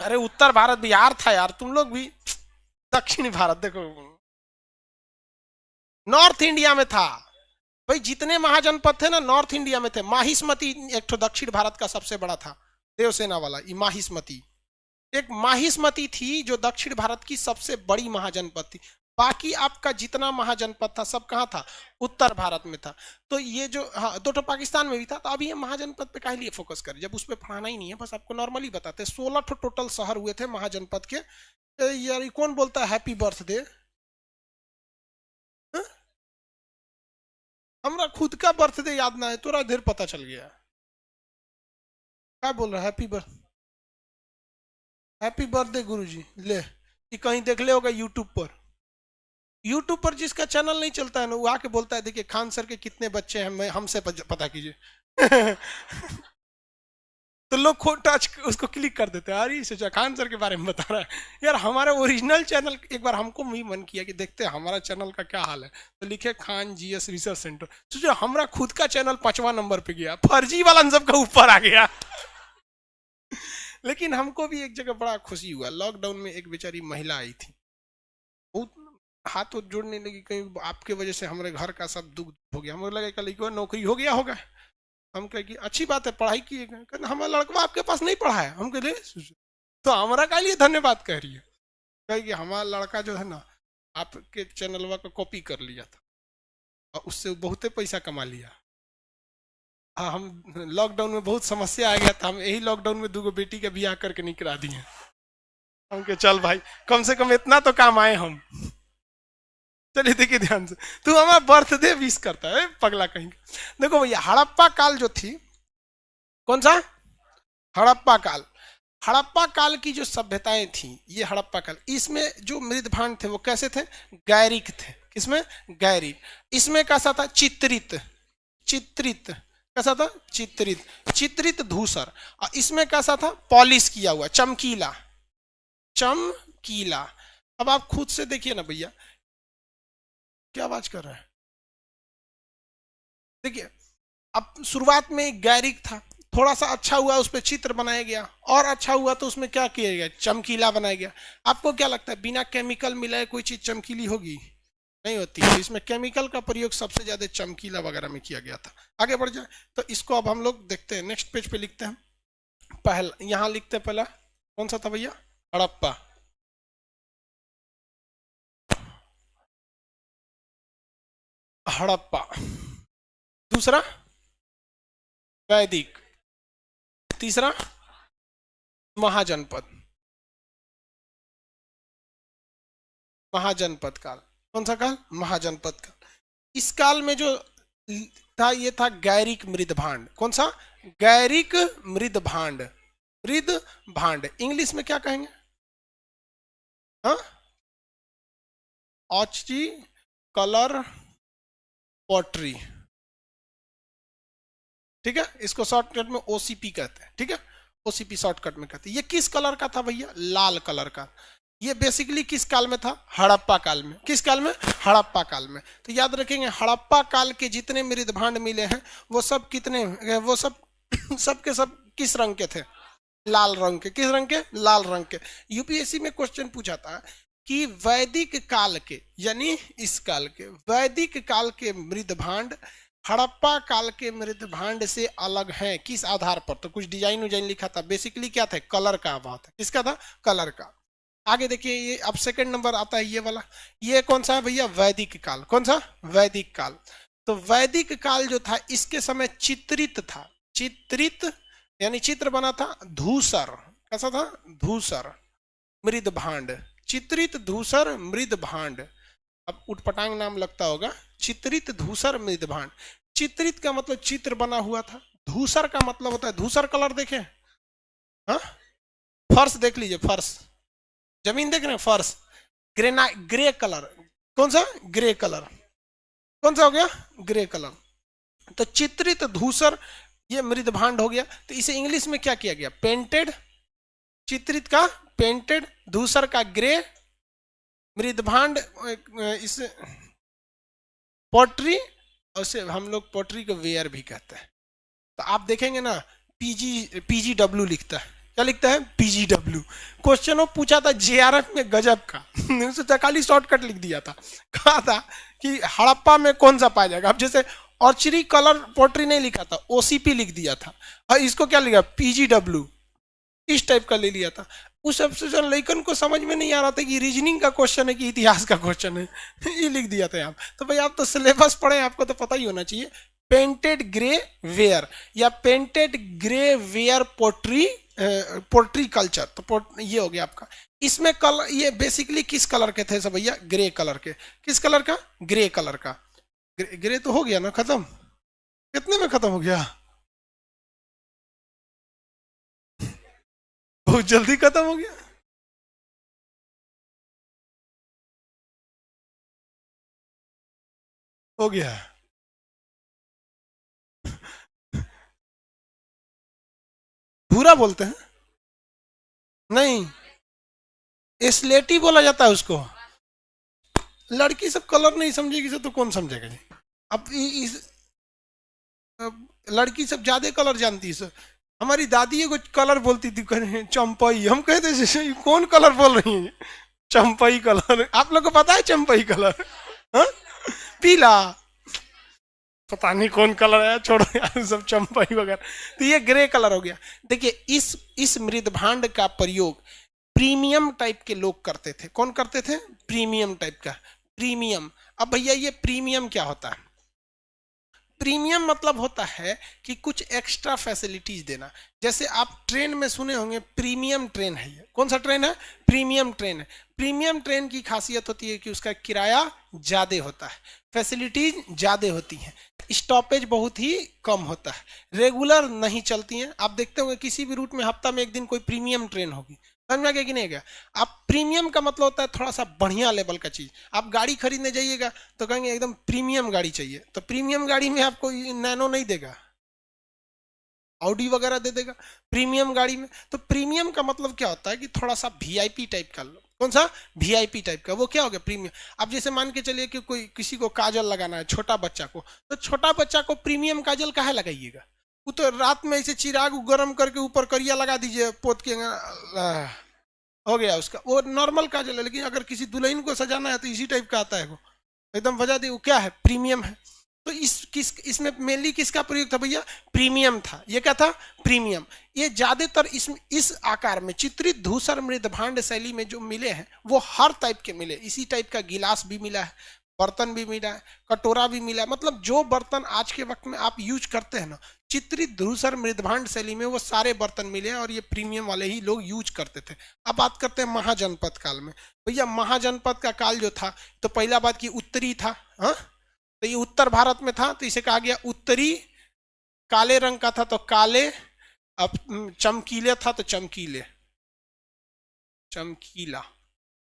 अरे उत्तर भारत, बिहार था यार, तुम लोग भी दक्षिण भारत देखो, नॉर्थ इंडिया में था भाई। जितने महाजनपद थे ना नॉर्थ इंडिया में थे। माहिष्मती एक तो दक्षिण भारत का सबसे बड़ा था, देवसेना वाला, ये माहिष्मती। एक माहिष्मती थी जो दक्षिण भारत की सबसे बड़ी महाजनपद थी। बाकी आपका जितना महाजनपद था सब कहाँ था? उत्तर भारत में था। तो ये जो, हाँ, दो तो पाकिस्तान में भी था। तो अभी ये महाजनपद पे काहे लिए फोकस करें जब उस पर पढ़ाना ही नहीं है, बस आपको नॉर्मली बताते। 16 टोटल शहर हुए थे महाजनपद के। यार कौन बोलता है हैप्पी बर्थडे? हमरा खुद का बर्थडे याद ना है, तोरा देर पता चल गया। क्या बोल रहा है? हैप्पी बर्थ, हैप्पी बर्थडे गुरुजी। ले, ये कहीं देख ले होगा यूट्यूब पर। यूट्यूब पर जिसका चैनल नहीं चलता है ना, वो आके बोलता है देखिए खान सर के कितने बच्चे हैं, मैं हमसे पता कीजिए। तो लोग खोट टच उसको क्लिक कर देते हैं, अरे सोचा खान सर के बारे में बता रहा है। यार हमारा ओरिजिनल चैनल, एक बार हमको भी मन किया कि देखते हैं हमारा चैनल का क्या हाल है। तो लिखे खान जीएस रिसर्च सेंटर, सोचो हमारा खुद का चैनल 5वां नंबर पे गया, फर्जी वाला सबका ऊपर आ गया। लेकिन हमको भी एक जगह बड़ा खुशी हुआ, लॉकडाउन में एक बेचारी महिला आई थी, बहुत हाथ वो जोड़ने लगी, कहीं आपके वजह से हमारे घर का सब दुख हो गया। हमें लगा कल नौकरी हो गया होगा। हम कहे कि अच्छी बात है, पढ़ाई की। हमारा लड़का आपके पास नहीं पढ़ा है। हम कहे तो हमारा का लिए धन्यवाद कह रही है। कहे कि हमारा लड़का जो है ना आपके चैनलवा का कॉपी कर लिया था और उससे बहुते पैसा कमा लिया। हाँ, हम लॉकडाउन में बहुत समस्या आ गया था, हम यही लॉकडाउन में 2 बेटी का ब्याह करके निकला दिए। हम कहे चल भाई, कम से कम इतना तो काम आए हम। चलिए देखिए ध्यान से, तू हमारा बर्थडे विश करता है पगला कहीं। देखो भैया हड़प्पा काल जो थी, कौन सा? हड़प्पा काल। हड़प्पा काल की जो सभ्यताएं थी, ये हड़प्पा काल, इसमें जो मृद भांड थे वो कैसे थे? गैरिक थे। किसमें? गैरिक। इसमें कैसा था? चित्रित। चित्रित कैसा था? चित्रित। चित्रित धूसर। और इसमें कैसा था? पॉलिश किया हुआ, चमकीला। चमकीला। अब आप खुद से देखिए ना भैया, क्या आवाज कर रहा है? देखिए अब शुरुआत में गैरिक था, थोड़ा सा अच्छा हुआ उस पर चित्र बनाया गया, और अच्छा हुआ तो उसमें क्या किया गया? चमकीला बनाया गया। आपको क्या लगता है बिना केमिकल मिलाए कोई चीज चमकीली होगी? नहीं होती। तो इसमें केमिकल का प्रयोग सबसे ज्यादा चमकीला वगैरह में किया गया था। आगे बढ़ जाए तो इसको अब हम लोग देखते हैं, नेक्स्ट पेज पे लिखते हैं। पहला यहां लिखते हैं, पहला कौन सा था भैया? हड़प्पा। हड़प्पा। दूसरा वैदिक। तीसरा महाजनपद। महाजनपद काल। कौन सा काल? महाजनपद काल। इस काल में जो था ये था गैरिक मृद भांड। कौन सा? गैरिक मृद भांड। मृद भांड इंग्लिश में क्या कहेंगे? हाँ, ऑची कलर पॉटरी। ठीक है, इसको शॉर्टकट में ओसीपी कहते हैं। ठीक है, ओसीपी शॉर्टकट में कहते हैं। ये किस कलर का था भैया? लाल कलर का। ये बेसिकली किस काल में था? हड़प्पा काल में। किस काल में? हड़प्पा काल में। तो याद रखेंगे हड़प्पा काल के जितने मृदभांड मिले हैं वो सब कितने, वो सब सब के सब किस रंग के थे? लाल रंग के। किस रंग के? लाल रंग के। यूपीएससी में क्वेश्चन पूछा था कि वैदिक काल के, यानी इस काल के, वैदिक काल के मृदभांड हड़प्पा काल के मृदभांड से अलग हैं किस आधार पर? तो कुछ डिजाइन उजाइन लिखा था। बेसिकली क्या था? कलर का बात है। किसका था? कलर का। आगे देखिए, ये अब सेकंड नंबर आता है ये वाला। ये कौन सा है भैया? वैदिक काल। कौन सा? वैदिक काल। तो वैदिक काल जो था इसके समय चित्रित था। चित्रित यानी चित्र बना था धूसर। कैसा था? धूसर मृदभांड। चित्रित धूसर मृदभांड। अब उटपटांग नाम लगता होगा। चित्रित धूसर मृदभांड। चित्रित का मतलब चित्र बना हुआ था। धूसर का मतलब होता है, धूसर कलर देखे? हाँ, फर्श देख लीजिए, फर्श, जमीन देख रहे हैं, फर्श ग्रेना, ग्रे कलर। कौन सा? Grey colour. कौन सा हो गया? Grey colour. तो चित्रित धूसर ये मृदभांड हो गया। तो इसे इंग्लिश में क्या किया गया? पेंटेड। चित्रित का पेंटेड, धूसर का ग्रे, मृदभांड इस पोट्री, और उसे हम लोग पोट्री को वेयर भी कहते हैं। तो आप देखेंगे ना पीजीडब्ल्यू लिखता है। क्या लिखता है? पीजीडब्ल्यू। क्वेश्चन वो पूछा था जेआरएफ में गजब का। उसने खाली शॉर्टकट लिख दिया था। कहा था कि हड़प्पा में कौन सा पाया जाएगा। अब जैसे ऑर्चरी कलर पोट्री नहीं लिखा था, ओसीपी लिख दिया था, और इसको क्या लिखा? पीजीडब्ल्यू। इस टाइप का ले लिया था। उस सबसे लेकिन को समझ में नहीं आ रहा था कि रीजनिंग का क्वेश्चन है कि इतिहास का क्वेश्चन है। ये लिख दिया था आप। तो भाई आप तो सिलेबस पढ़े, आपको तो पता ही होना चाहिए। पेंटेड ग्रे वेयर या painted grey ware pottery, pottery culture. तो ये हो गया आपका। इसमें कलर, ये बेसिकली किस कलर के थे सब भैया? ग्रे कलर के। किस कलर का? ग्रे कलर का। ग्रे तो हो गया ना खत्म? कितने में खत्म हो गया? बहुत जल्दी खत्म हो गया। हो गया। भूरा बोलते हैं? नहीं, स्लेटी बोला जाता है उसको। लड़की सब कलर नहीं समझेगी से तो कौन समझेगा जी? अब अब लड़की सब ज्यादा कलर जानती है सर। हमारी दादी को कलर बोलती थी, चंपई। हम कहते जैसे कौन कलर बोल रही है? चंपई कलर। आप लोग को पता है चंपई कलर? हाँ? पीला। पता नहीं कौन कलर है, छोड़ो यार, सब चंपई वगैरह। तो ये ग्रे कलर हो गया। देखिए इस मृदभांड का प्रयोग प्रीमियम टाइप के लोग करते थे। कौन करते थे? प्रीमियम टाइप का। प्रीमियम। अब भैया ये प्रीमियम क्या होता है? प्रीमियम मतलब होता है कि कुछ एक्स्ट्रा फैसिलिटीज देना। जैसे आप ट्रेन में सुने होंगे प्रीमियम ट्रेन है। ये कौन सा ट्रेन है? प्रीमियम ट्रेन है। प्रीमियम ट्रेन की खासियत होती है कि उसका किराया ज्यादा होता है, फैसिलिटीज ज्यादा होती हैं, स्टॉपेज बहुत ही कम होता है, रेगुलर नहीं चलती हैं। आप देखते होंगे किसी भी रूट में हफ्ता में एक दिन कोई प्रीमियम ट्रेन होगी। समझ में आ गया कि नहीं गया? आप प्रीमियम का मतलब होता है थोड़ा सा बढ़िया लेवल का चीज। आप गाड़ी खरीदने जाइएगा तो कहेंगे एकदम प्रीमियम गाड़ी चाहिए, तो प्रीमियम गाड़ी में आपको नैनो नहीं देगा, ऑडी वगैरह दे देगा प्रीमियम गाड़ी में। तो प्रीमियम का मतलब क्या होता है कि थोड़ा सा वीआईपी टाइप का। कौन सा? वीआईपी टाइप का। वो क्या हो गया? प्रीमियम। अब जैसे मान के चलिए कि कोई किसी को काजल लगाना है, छोटा बच्चा को, तो छोटा बच्चा को प्रीमियम काजल काहे लगाइएगा? वो तो रात में ऐसे चिराग गर्म करके ऊपर करिया लगा दीजिए पोत के, हो गया उसका, वो नॉर्मल काजल है। लेकिन अगर किसी दुल्हन को सजाना है तो इसी टाइप का आता है, वो एकदम वजह दी। वो क्या है? प्रीमियम है। तो इसमें मेनली किसका प्रयोग था भैया? प्रीमियम था। ये क्या था? प्रीमियम। ये ज्यादातर इस आकार में चित्रित धूसर मृदभांड शैली में जो मिले हैं वो हर टाइप के मिले। इसी टाइप का गिलास भी मिला है, बर्तन भी मिला है, कटोरा भी मिला है। मतलब जो बर्तन आज के वक्त में आप यूज करते हैं ना, चित्रित धूसर मृदभांड शैली में वो सारे बर्तन मिले हैं, और ये प्रीमियम वाले ही लोग यूज करते थे। अब बात करते हैं महाजनपद काल में। भैया महाजनपद का काल जो था, तो पहला बात की उत्तरी था। हाँ, तो ये उत्तर भारत में था, तो इसे कहा गया उत्तरी। काले रंग का था तो काले, अब चमकीले था तो चमकीले, चमकीला।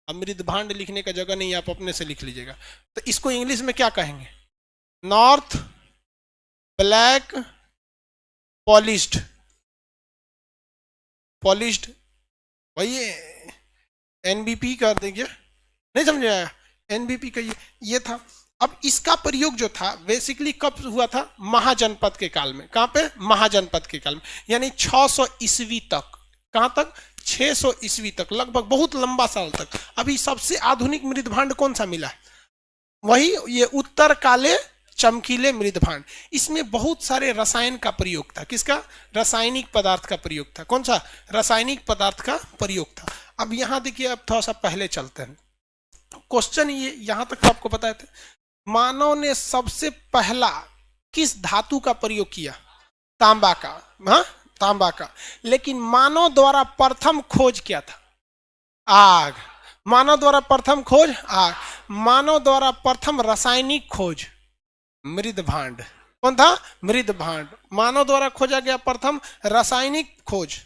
अब मृदभांड लिखने का जगह नहीं, आप अपने से लिख लीजिएगा। तो इसको इंग्लिश में क्या कहेंगे? North black polished. पॉलिश्ड, वही एनबीपी कर देखिए, नहीं समझ आया, एनबीपी का ये था। अब इसका प्रयोग जो था बेसिकली कब हुआ था, महाजनपद के काल में। कहां पे, महाजनपद के काल में, यानी 600 ईस्वी तक। कहां तक, 600 ईस्वी तक, लगभग बहुत लंबा साल तक। अभी सबसे आधुनिक मृदभांड कौन सा मिला है, वही ये उत्तर काले चमकीले मृदभांड। इसमें बहुत सारे रसायन का प्रयोग था। किसका, रासायनिक पदार्थ का प्रयोग था। कौन सा, रासायनिक पदार्थ का प्रयोग था। अब यहां देखिए, अब थोड़ा सा पहले चलते हैं। क्वेश्चन ये यहां तक तो आपको पता थे, मानव ने सबसे पहला किस धातु का प्रयोग किया, तांबा का। हाँ, तांबा का। लेकिन मानव द्वारा प्रथम खोज क्या था, आग। मानव द्वारा प्रथम खोज आग। मानव द्वारा प्रथम रासायनिक खोज मृदभांड। कौन था, मृदभांड। मानव द्वारा खोजा गया प्रथम रासायनिक खोज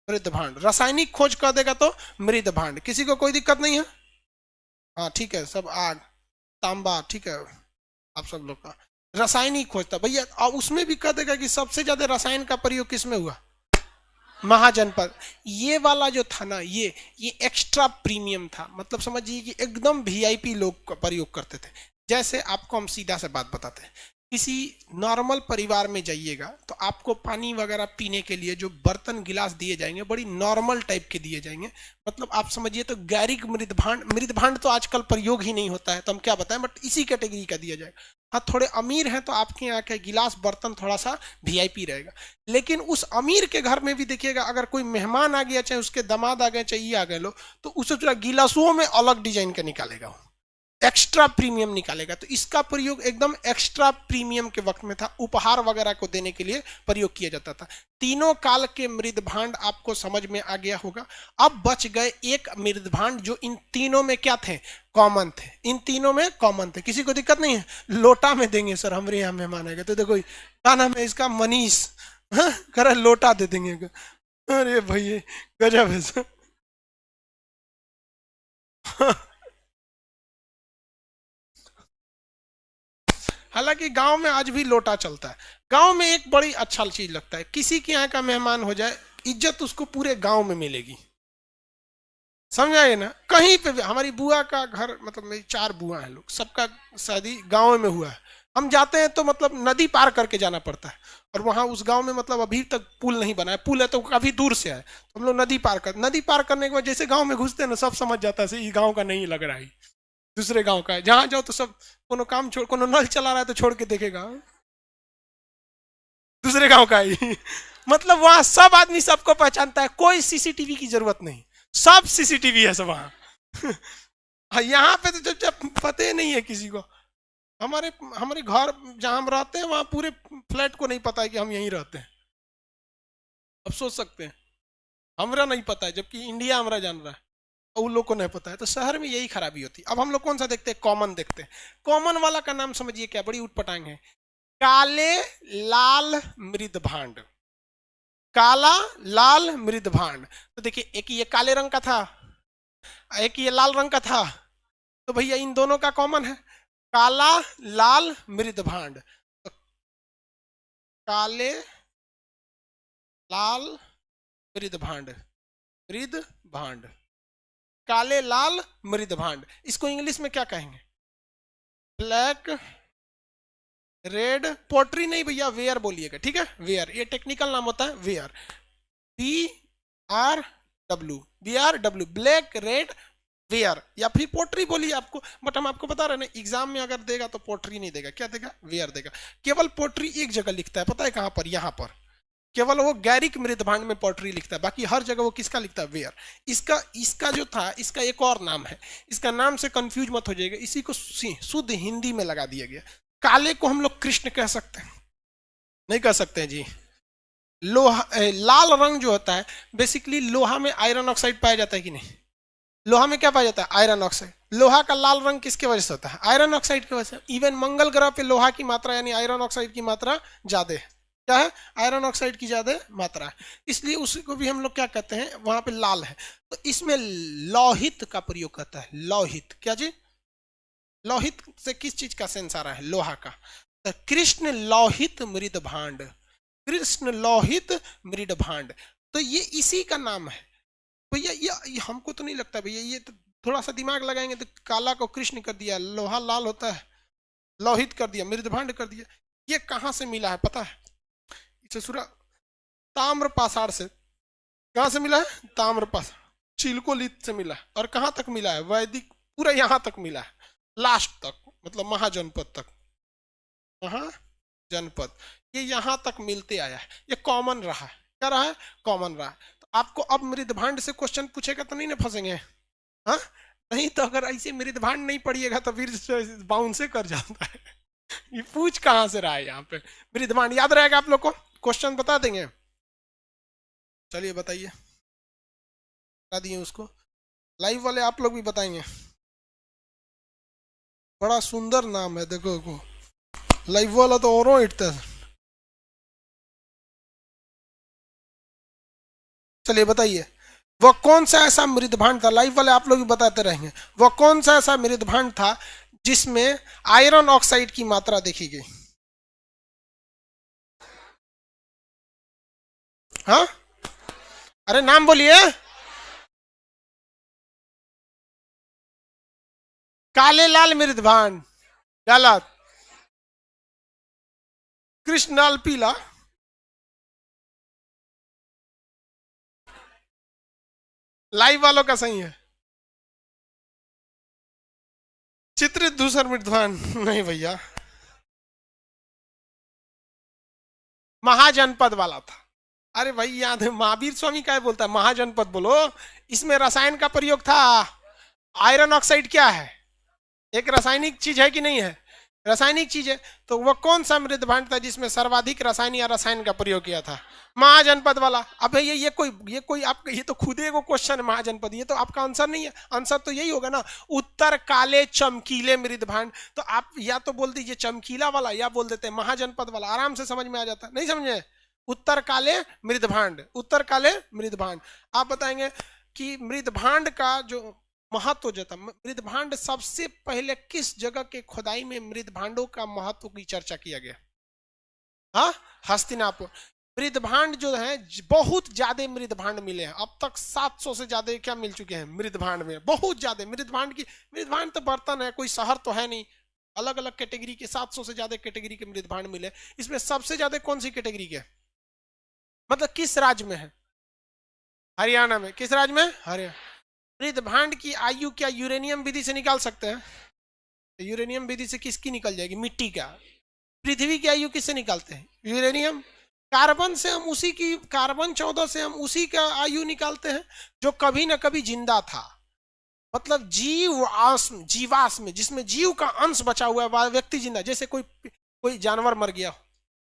मृदभांड। रासायनिक खोज कर देगा तो मृदभांड। किसी को कोई दिक्कत नहीं है, हाँ ठीक है, सब आग, तांबा, ठीक है, आप सब लोग का रासायनिक खोज था भैया। और उसमें भी कह देगा कि सबसे ज्यादा रसायन का प्रयोग किसमें हुआ, महाजनपद। ये वाला जो था ना, ये एक्स्ट्रा प्रीमियम था। मतलब समझिए कि एकदम वीआईपी लोग प्रयोग करते थे। जैसे आपको हम सीधा से बात बताते हैं, किसी नॉर्मल परिवार में जाइएगा तो आपको पानी वगैरह पीने के लिए जो बर्तन गिलास दिए जाएंगे बड़ी नॉर्मल टाइप के दिए जाएंगे। मतलब आप समझिए तो गैरिक मृदभांड तो आजकल प्रयोग ही नहीं होता है, तो हम क्या बताएं, बट इसी कैटेगरी का दिया जाएगा। हाँ, थोड़े अमीर हैं तो आपके यहाँ के गिलास बर्तन थोड़ा सा वीआईपी रहेगा। लेकिन उस अमीर के घर में भी देखिएगा, अगर कोई मेहमान आ गया, चाहे उसके दामाद आ गए, चाहे ये आ गए लो, तो उसे थोड़ा गिलासों में अलग डिजाइन का निकालेगा, एक्स्ट्रा प्रीमियम निकालेगा। तो इसका प्रयोग एकदम एक्स्ट्रा प्रीमियम के वक्त में था, उपहार वगैरह को देने के लिए प्रयोग किया जाता था। तीनों काल के मृदभांड आपको समझ में आ गया होगा। अब बच गए एक मृदभांड जो इन तीनों में क्या थे, कॉमन थे। इन तीनों में कॉमन थे, किसी को दिक्कत नहीं है। लोटा में देंगे सर, हमारे यहाँ मेहमान आएगा तो देखो क्या नाम है इसका, मनीष, कर लोटा दे देंगे। अरे भैया गजब है सर। हालांकि गांव में आज भी लोटा चलता है। गांव में एक बड़ी अच्छा चीज लगता है, किसी के यहाँ का मेहमान हो जाए, इज्जत उसको पूरे गांव में मिलेगी। समझाए ना, कहीं पे भी। हमारी बुआ का घर, मतलब मेरी 4 बुआ हैं लोग, सबका शादी गांव में हुआ है। हम जाते हैं तो मतलब नदी पार करके जाना पड़ता है, और वहां उस गांव में मतलब अभी तक पुल नहीं बना है। पुल है तो काफी दूर से है, तो हम लोग नदी पार करने के बाद जैसे गांव में घुसते हैं ना, सब समझ जाता है ये गांव का नहीं लग रहा है, दूसरे गांव का है। जहां जाओ तो सब कोनो काम छोड़, कोनो नल चला रहा है तो छोड़ के देखेगा दूसरे गांव का ही। मतलब वहां सब आदमी सबको पहचानता है, कोई सीसीटीवी की जरूरत नहीं, सब सीसीटीवी है सब वहां। यहाँ पे तो जब पता ही नहीं है किसी को। हमारे हमारे घर जहां हम रहते हैं वहां पूरे फ्लैट को नहीं पता है कि हम यहीं रहते हैं। अब सोच सकते हैं, हमरा नहीं पता है, जबकि इंडिया हमरा जान रहा है, उन लोग को नहीं पता है। तो शहर में यही खराबी होती है। अब हम लोग कौन सा देखते हैं, कॉमन देखते हैं। कॉमन वाला का नाम समझिए क्या, बड़ी उटपटांग है, काले लाल मृदभांड। काला लाल मृदभांड। तो देखिए, एक ये काले रंग का था, एक ये लाल रंग का था, तो भैया इन दोनों का कॉमन है काला लाल मृदभांड। तो काले लाल मृदभांड, मृदभांड, काले लाल मृदभांड। इसको इंग्लिश में क्या कहेंगे, ब्लैक रेड, पोट्री नहीं भैया, वेयर बोलिएगा, ठीक है, वेयर, ये टेक्निकल नाम होता है, ware, BRW, black red ware, या फिर पोट्री बोलिए आपको। बट हम आपको बता रहे हैं ना, एग्जाम में अगर देगा तो पोट्री नहीं देगा, क्या देगा, वेयर देगा। केवल पोट्री एक जगह लिखता है, पता है कहां पर, यहां पर केवल वो गैरिक मृदभांड में पोट्री लिखता है, बाकी हर जगह वो किसका लिखता है, वेयर। इसका जो था, इसका एक और नाम है, इसका नाम से कंफ्यूज मत हो जाएगा, इसी को शुद्ध हिंदी में लगा दिया गया। काले को हम लोग कृष्ण कह सकते हैं, नहीं कह सकते हैं जी। लोहा, लाल रंग जो होता है, बेसिकली लोहा में आयरन ऑक्साइड पाया जाता है कि नहीं, लोहा में क्या पाया जाता है, आयरन ऑक्साइड। लोहा का लाल रंग किसके वजह से होता है, आयरन ऑक्साइड की वजह से। इवन मंगल ग्रह पे लोहा की मात्रा यानी आयरन ऑक्साइड की मात्रा ज्यादा है, क्या है, आयरन ऑक्साइड की ज्यादा मात्रा है, इसलिए उसको भी हम लोग क्या कहते हैं, वहां पे लाल है। तो इसमें लौहित का प्रयोग करता है, लौहित, क्या जी, लौहित से किस चीज का सेंस आ रहा है, लोहा का। तो कृष्ण लौहित मृदभांड, कृष्ण लोहित मृडभांड, तो ये इसी का नाम है भैया। ये हमको तो नहीं लगता भैया, ये तो थोड़ा सा दिमाग लगाएंगे तो काला को कृष्ण कर दिया, लोहा लाल होता है, लोहित कर दिया, मृदभांड कर दिया। ये कहां से मिला है पता है? इसे सुरा ताम्र पाषाण से। कहां से मिला है? ताम्र पाषाण, चिलकोलित से मिला है। और कहां तक मिला है? वैदिक पूरा यहां तक मिला है, लास्ट तक, मतलब महाजनपद तक। महाजनपद ये यहां तक मिलते आया है, ये कॉमन रहा है। क्या रहा है? कॉमन रहा है। तो आपको अब मृदभांड से क्वेश्चन पूछेगा तो नहीं ना फंसेंगे? हाँ, नहीं तो अगर ऐसे मृदभांड नहीं पढ़िएगा तो फिर बाउंस से कर जाता है। ये पूछ कहां से रहा है? यहाँ पे मृदभांड याद रहेगा आप लोग को? क्वेश्चन बता देंगे? चलिए बताइए, बता दिए उसको। लाइव वाले आप लोग भी बताएंगे। बड़ा सुंदर नाम है, देखो लाइव वाला तो और इटता है। चलिए बताइए, वह कौन सा ऐसा मृदभांड था? लाइव वाले आप लोग भी बताते रहेंगे। वह कौन सा ऐसा मृदभांड था जिसमें आयरन ऑक्साइड की मात्रा देखी गई? हाँ, अरे नाम बोलिए। काले लाल मृदभांड गलत। कृष्ण लाल पीला, लाइव वालों का सही है। चित्रित धूसर मृदभांड नहीं भैया, महाजनपद वाला था। अरे भाई याद है, महावीर स्वामी क्या बोलता है? महाजनपद बोलो। इसमें रसायन का प्रयोग था। आयरन ऑक्साइड क्या है? एक रासायनिक चीज है कि नहीं है? रासायनिक चीज है। तो वह कौन सा मृदभांड था जिसमें सर्वाधिक रसायन या रसायन का प्रयोग किया था? महाजनपद वाला। अब ये कोई आपका, ये तो खुद एगो क्वेश्चन है महाजनपद, ये तो आपका आंसर नहीं है। आंसर तो यही होगा ना, उत्तर काले चमकीले मृदभांड। तो आप या तो बोल दीजिए चमकीला वाला, या बोल देते महाजनपद वाला, आराम से समझ में आ जाता। नहीं समझे? उत्तर काले मृदभांड, उत्तर काले मृदभांड। आप बताएंगे कि मृदभांड का जो महत्व जो था, मृदभांड सबसे पहले किस जगह के खुदाई में मृदभांडों का महत्व की चर्चा किया गया? हाँ, हस्तिनापुर। मृदभांड जो है बहुत ज्यादा मृदभांड मिले हैं अब तक, 700 से ज्यादा क्या मिल चुके हैं मृदभांड में, बहुत ज्यादा मृदभांड तो बर्तन है, कोई शहर तो है नहीं। अलग अलग कैटेगरी के 700 से ज्यादा कैटेगरी के मृदभांड मिले। इसमें सबसे ज्यादा कौन सी कैटेगरी के, मतलब किस राज्य में है? हरियाणा में। किस राज्य में? हरियाणा। मृदभांड की आयु क्या यूरेनियम विधि से निकाल सकते हैं? यूरेनियम विधि से किसकी निकल जाएगी? मिट्टी का। पृथ्वी की आयु किससे निकालते हैं? यूरेनियम। कार्बन से हम उसी की, कार्बन 14 से हम उसी का आयु निकालते हैं जो कभी ना कभी जिंदा था। मतलब जीवाश्म जिसमें जीव का अंश बचा हुआ है, व्यक्ति जिंदा। जैसे कोई जानवर मर गया,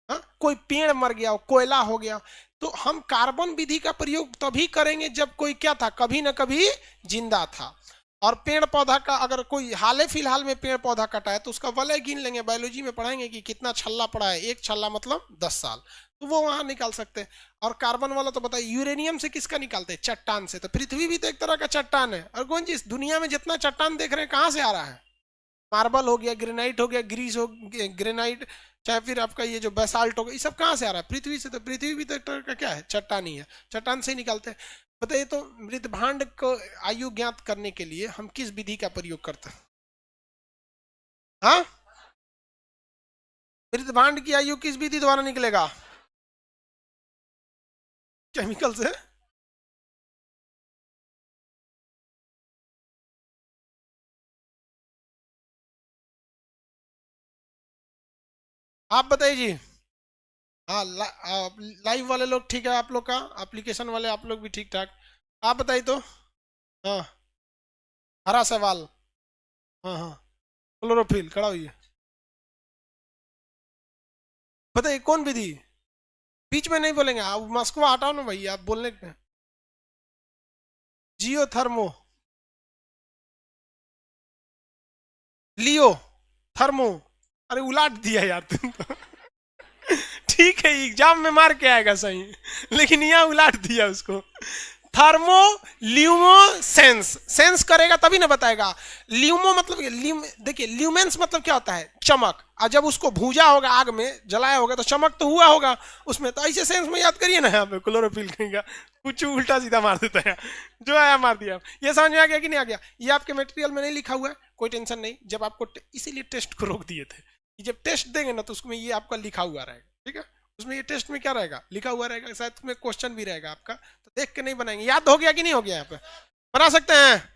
हाँ, कोई पेड़ मर गया, कोयला हो गया, तो हम कार्बन विधि का प्रयोग तभी करेंगे जब कोई क्या था, कभी ना कभी जिंदा था। और पेड़ पौधा का अगर कोई हाल फिलहाल में पेड़ पौधा कटा है तो उसका वलय गिन लेंगे, बायोलॉजी में पढ़ाएंगे कि कितना छल्ला पड़ा है, एक छल्ला मतलब 10 साल, तो वो वहां निकाल सकते हैं। और कार्बन वाला तो बताइए, यूरेनियम से किसका निकालते हैं? चट्टान से। तो पृथ्वी भी तो एक तरह का चट्टान है। और कौन जी दुनिया में जितना चट्टान देख रहे हैं कहां से आ रहा है? मार्बल हो गया, ग्रेनाइट हो गया, ग्रीस हो गया, ग्रेनाइट, चाहे फिर आपका ये जो बेसाल्ट हो गया, ये सब कहां से आ रहा है? पृथ्वी से। तो पृथ्वी भी तो एक तरह का क्या है? चट्टान ही है, चट्टान से ही निकालते हैं। बताइए तो मृदभांड को आयु ज्ञात करने के लिए हम किस विधि का प्रयोग करते हैं? हाँ, मृदभांड की आयु किस विधि द्वारा निकलेगा? केमिकल से। आप बताइए जी। हाँ, लाइव वाले लोग ठीक है, आप लोग का एप्लीकेशन वाले आप लोग भी ठीक ठाक। आप बताइए तो। हाँ, हरा सवाल। हाँ हाँ, क्लोरोफिल खड़ा हुई है। बताइए कौन विधि? बीच में नहीं बोलेंगे आप, मस्कुआ हटाओ ना भाई, आप बोलने पे। जियो थर्मो, लियो, थर्मो। अरे उलाट दिया यार तुम तो। ठीक है, एग्जाम में मार के आएगा सही, लेकिन यहाँ उलाट दिया उसको। थर्मो ल्यूमोसेंस, सेंस करेगा तभी ना बताएगा। ल्यूमो मतलब देखिए ल्यूमेंस मतलब क्या होता है, चमक। और जब उसको भूजा होगा, आग में जलाया होगा तो चमक तो हुआ होगा उसमें। तो ऐसे सेंस में याद करिए ना, यहाँ पे क्लोरोफिल कहेगा, कुछ उल्टा सीधा मार देता है, जो आया मार दिया। ये समझ में आ गया कि नहीं आ गया? ये आपके मटेरियल में नहीं लिखा हुआ है, कोई टेंशन नहीं। जब आपको इसीलिए टेस्ट को रोक दिए थे, जब टेस्ट देंगे ना तो उसमें ये आपका लिखा हुआ रहेगा, ठीक है? उसमें ये टेस्ट में क्या रहेगा, लिखा हुआ रहेगा, शायद उसमें क्वेश्चन भी रहेगा आपका, तो देख के नहीं बनाएंगे। याद हो गया कि नहीं हो गया? यहाँ पे बना सकते हैं।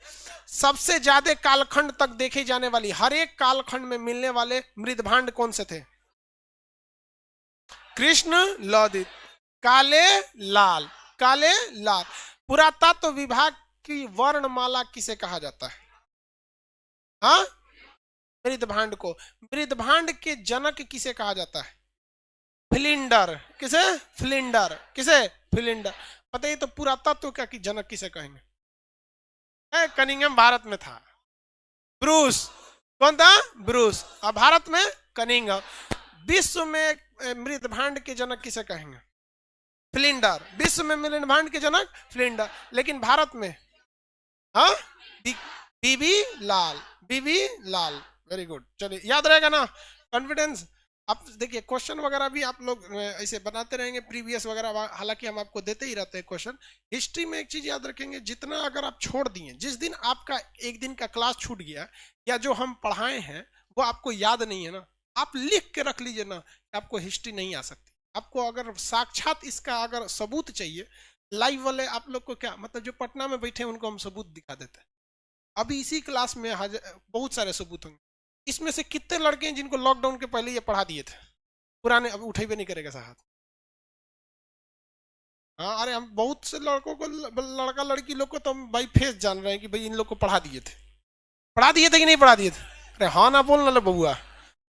सबसे ज्यादा कालखंड तक देखे जाने वाली, हर एक कालखंड में मिलने वाले मृदभांड कौन से थे? कृष्ण लोदित, काले लाल, काले लाल। पुरातत्व विभाग की वर्णमाला किसे कहा जाता है? हाँ, मृदभांड को। मृदभांड के जनक किसे कहा जाता है? फ्लिंडर। किसे? फ्लिंडर। किसे? फ्लिंडर। पता है तो पुरातत्व का कि जनक किसे कहेंगे? कनिंघम भारत में था। ब्रूस। कौन था? ब्रूस। और भारत में कनिंघम। विश्व में मृदभांड के जनक किसे कहेंगे? फ्लिंडर। विश्व में मृदभांड के जनक फ्लिंडर, लेकिन भारत में हाँ बीबी लाल। बीबी लाल, वेरी गुड। चलिए याद रहेगा ना, कॉन्फिडेंस। अब देखिए क्वेश्चन वगैरह भी आप लोग ऐसे बनाते रहेंगे, प्रीवियस वगैरह, हालांकि हम आपको देते ही रहते हैं क्वेश्चन। हिस्ट्री में एक चीज याद रखेंगे, जितना अगर आप छोड़ दिए, जिस दिन आपका एक दिन का क्लास छूट गया या जो हम पढ़ाए हैं वो आपको याद नहीं है ना, आप लिख के रख लीजिए ना, आपको हिस्ट्री नहीं आ सकती। आपको अगर साक्षात इसका अगर सबूत चाहिए, लाइव वाले आप लोग को क्या मतलब, जो पटना में बैठे हैं उनको हम सबूत दिखा देते हैं। अभी इसी क्लास में बहुत सारे सबूत होंगे। इसमें से कितने लड़के हैं जिनको लॉकडाउन के पहले ये पढ़ा दिए थे? पुराने अब उठे भी नहीं करेगा साहब। हाँ, अरे हम बहुत से लड़कों को, लड़का लड़की लोग को तो हम भाई फेस जान रहे हैं कि भाई इन लोग को पढ़ा दिए थे। पढ़ा दिए थे कि नहीं पढ़ा दिए थे? अरे हाँ ना बोल ना लो बबुआ।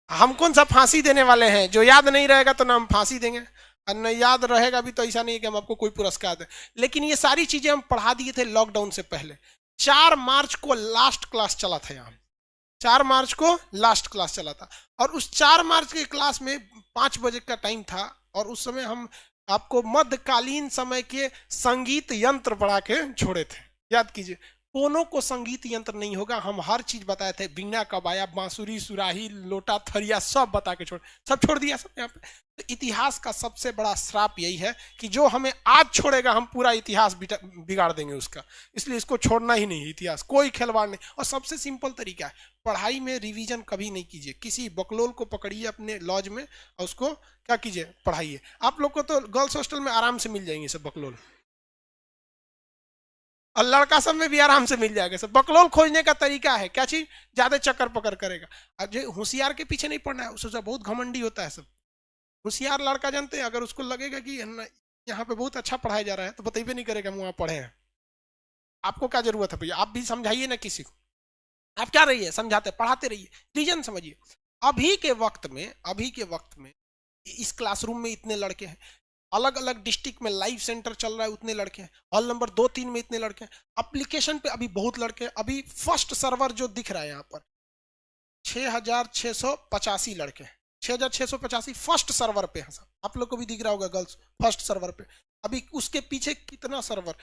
हम कौन सा फांसी देने वाले हैं? जो याद नहीं रहेगा तो ना हम फांसी देंगे, और न याद रहेगा भी तो ऐसा नहीं है कि हम आपको कोई पुरस्कार दें। लेकिन ये सारी चीजें हम पढ़ा दिए थे लॉकडाउन से पहले। 4 मार्च को लास्ट क्लास चला था यहाँ, 4 मार्च को लास्ट क्लास चला था। और उस 4 मार्च के क्लास में 5 बजे का टाइम था, और उस समय हम आपको मध्यकालीन समय के संगीत यंत्र पढ़ा के छोड़े थे। याद कीजिए, कोनो को संगीत यंत्र नहीं होगा, हम हर चीज बताए थे। बीना, कबाया, बांसुरी, सुराही, लोटा, थरिया सब बता के सब छोड़ दिया सब यहाँ पे। तो इतिहास का सबसे बड़ा श्राप यही है कि जो हमें आज छोड़ेगा हम पूरा इतिहास बिगाड़ देंगे उसका। इसलिए इसको छोड़ना ही नहीं, इतिहास कोई खिलवाड़ नहीं। और सबसे सिंपल तरीका है, पढ़ाई में रिवीजन कभी नहीं कीजिए। किसी बकलोल को पकड़िए अपने लॉज में और उसको क्या कीजिए, पढ़ाइए। आप लोग को तो गर्ल्स हॉस्टल में आराम से मिल जाएंगे सब बकलोल, और लड़का सब में भी आराम से मिल जाएगा सब। बकलोल खोजने का तरीका है क्या चीज, ज्यादा चक्कर पकड़ करेगा। और जो होशियार के पीछे नहीं पड़ना है, उससे बहुत घमंडी होता है सब। होशियार लड़का जानते हैं, अगर उसको लगेगा कि यहाँ पे बहुत अच्छा पढ़ाया जा रहा है तो बताइए नहीं करेगा हम वहाँ पढ़े हैं। आपको क्या जरूरत है भैया, आप भी समझाइए ना किसी को। आप क्या रहिए, समझाते पढ़ाते रहिए, रीजन समझिए। अभी के वक्त में इस क्लासरूम में इतने लड़के हैं, अलग अलग डिस्ट्रिक्ट में लाइव सेंटर चल रहा है, उतने लड़के हैं। हॉल नंबर 2-3 में इतने लड़के हैं। एप्लीकेशन पे अभी बहुत लड़के हैं। अभी फर्स्ट सर्वर जो दिख रहा है यहाँ पर 6685 लड़के हैं, 6685 फर्स्ट सर्वर पे है सब। आप लोग को भी दिख रहा होगा गर्ल्स फर्स्ट सर्वर पे। अभी उसके पीछे कितना सर्वर,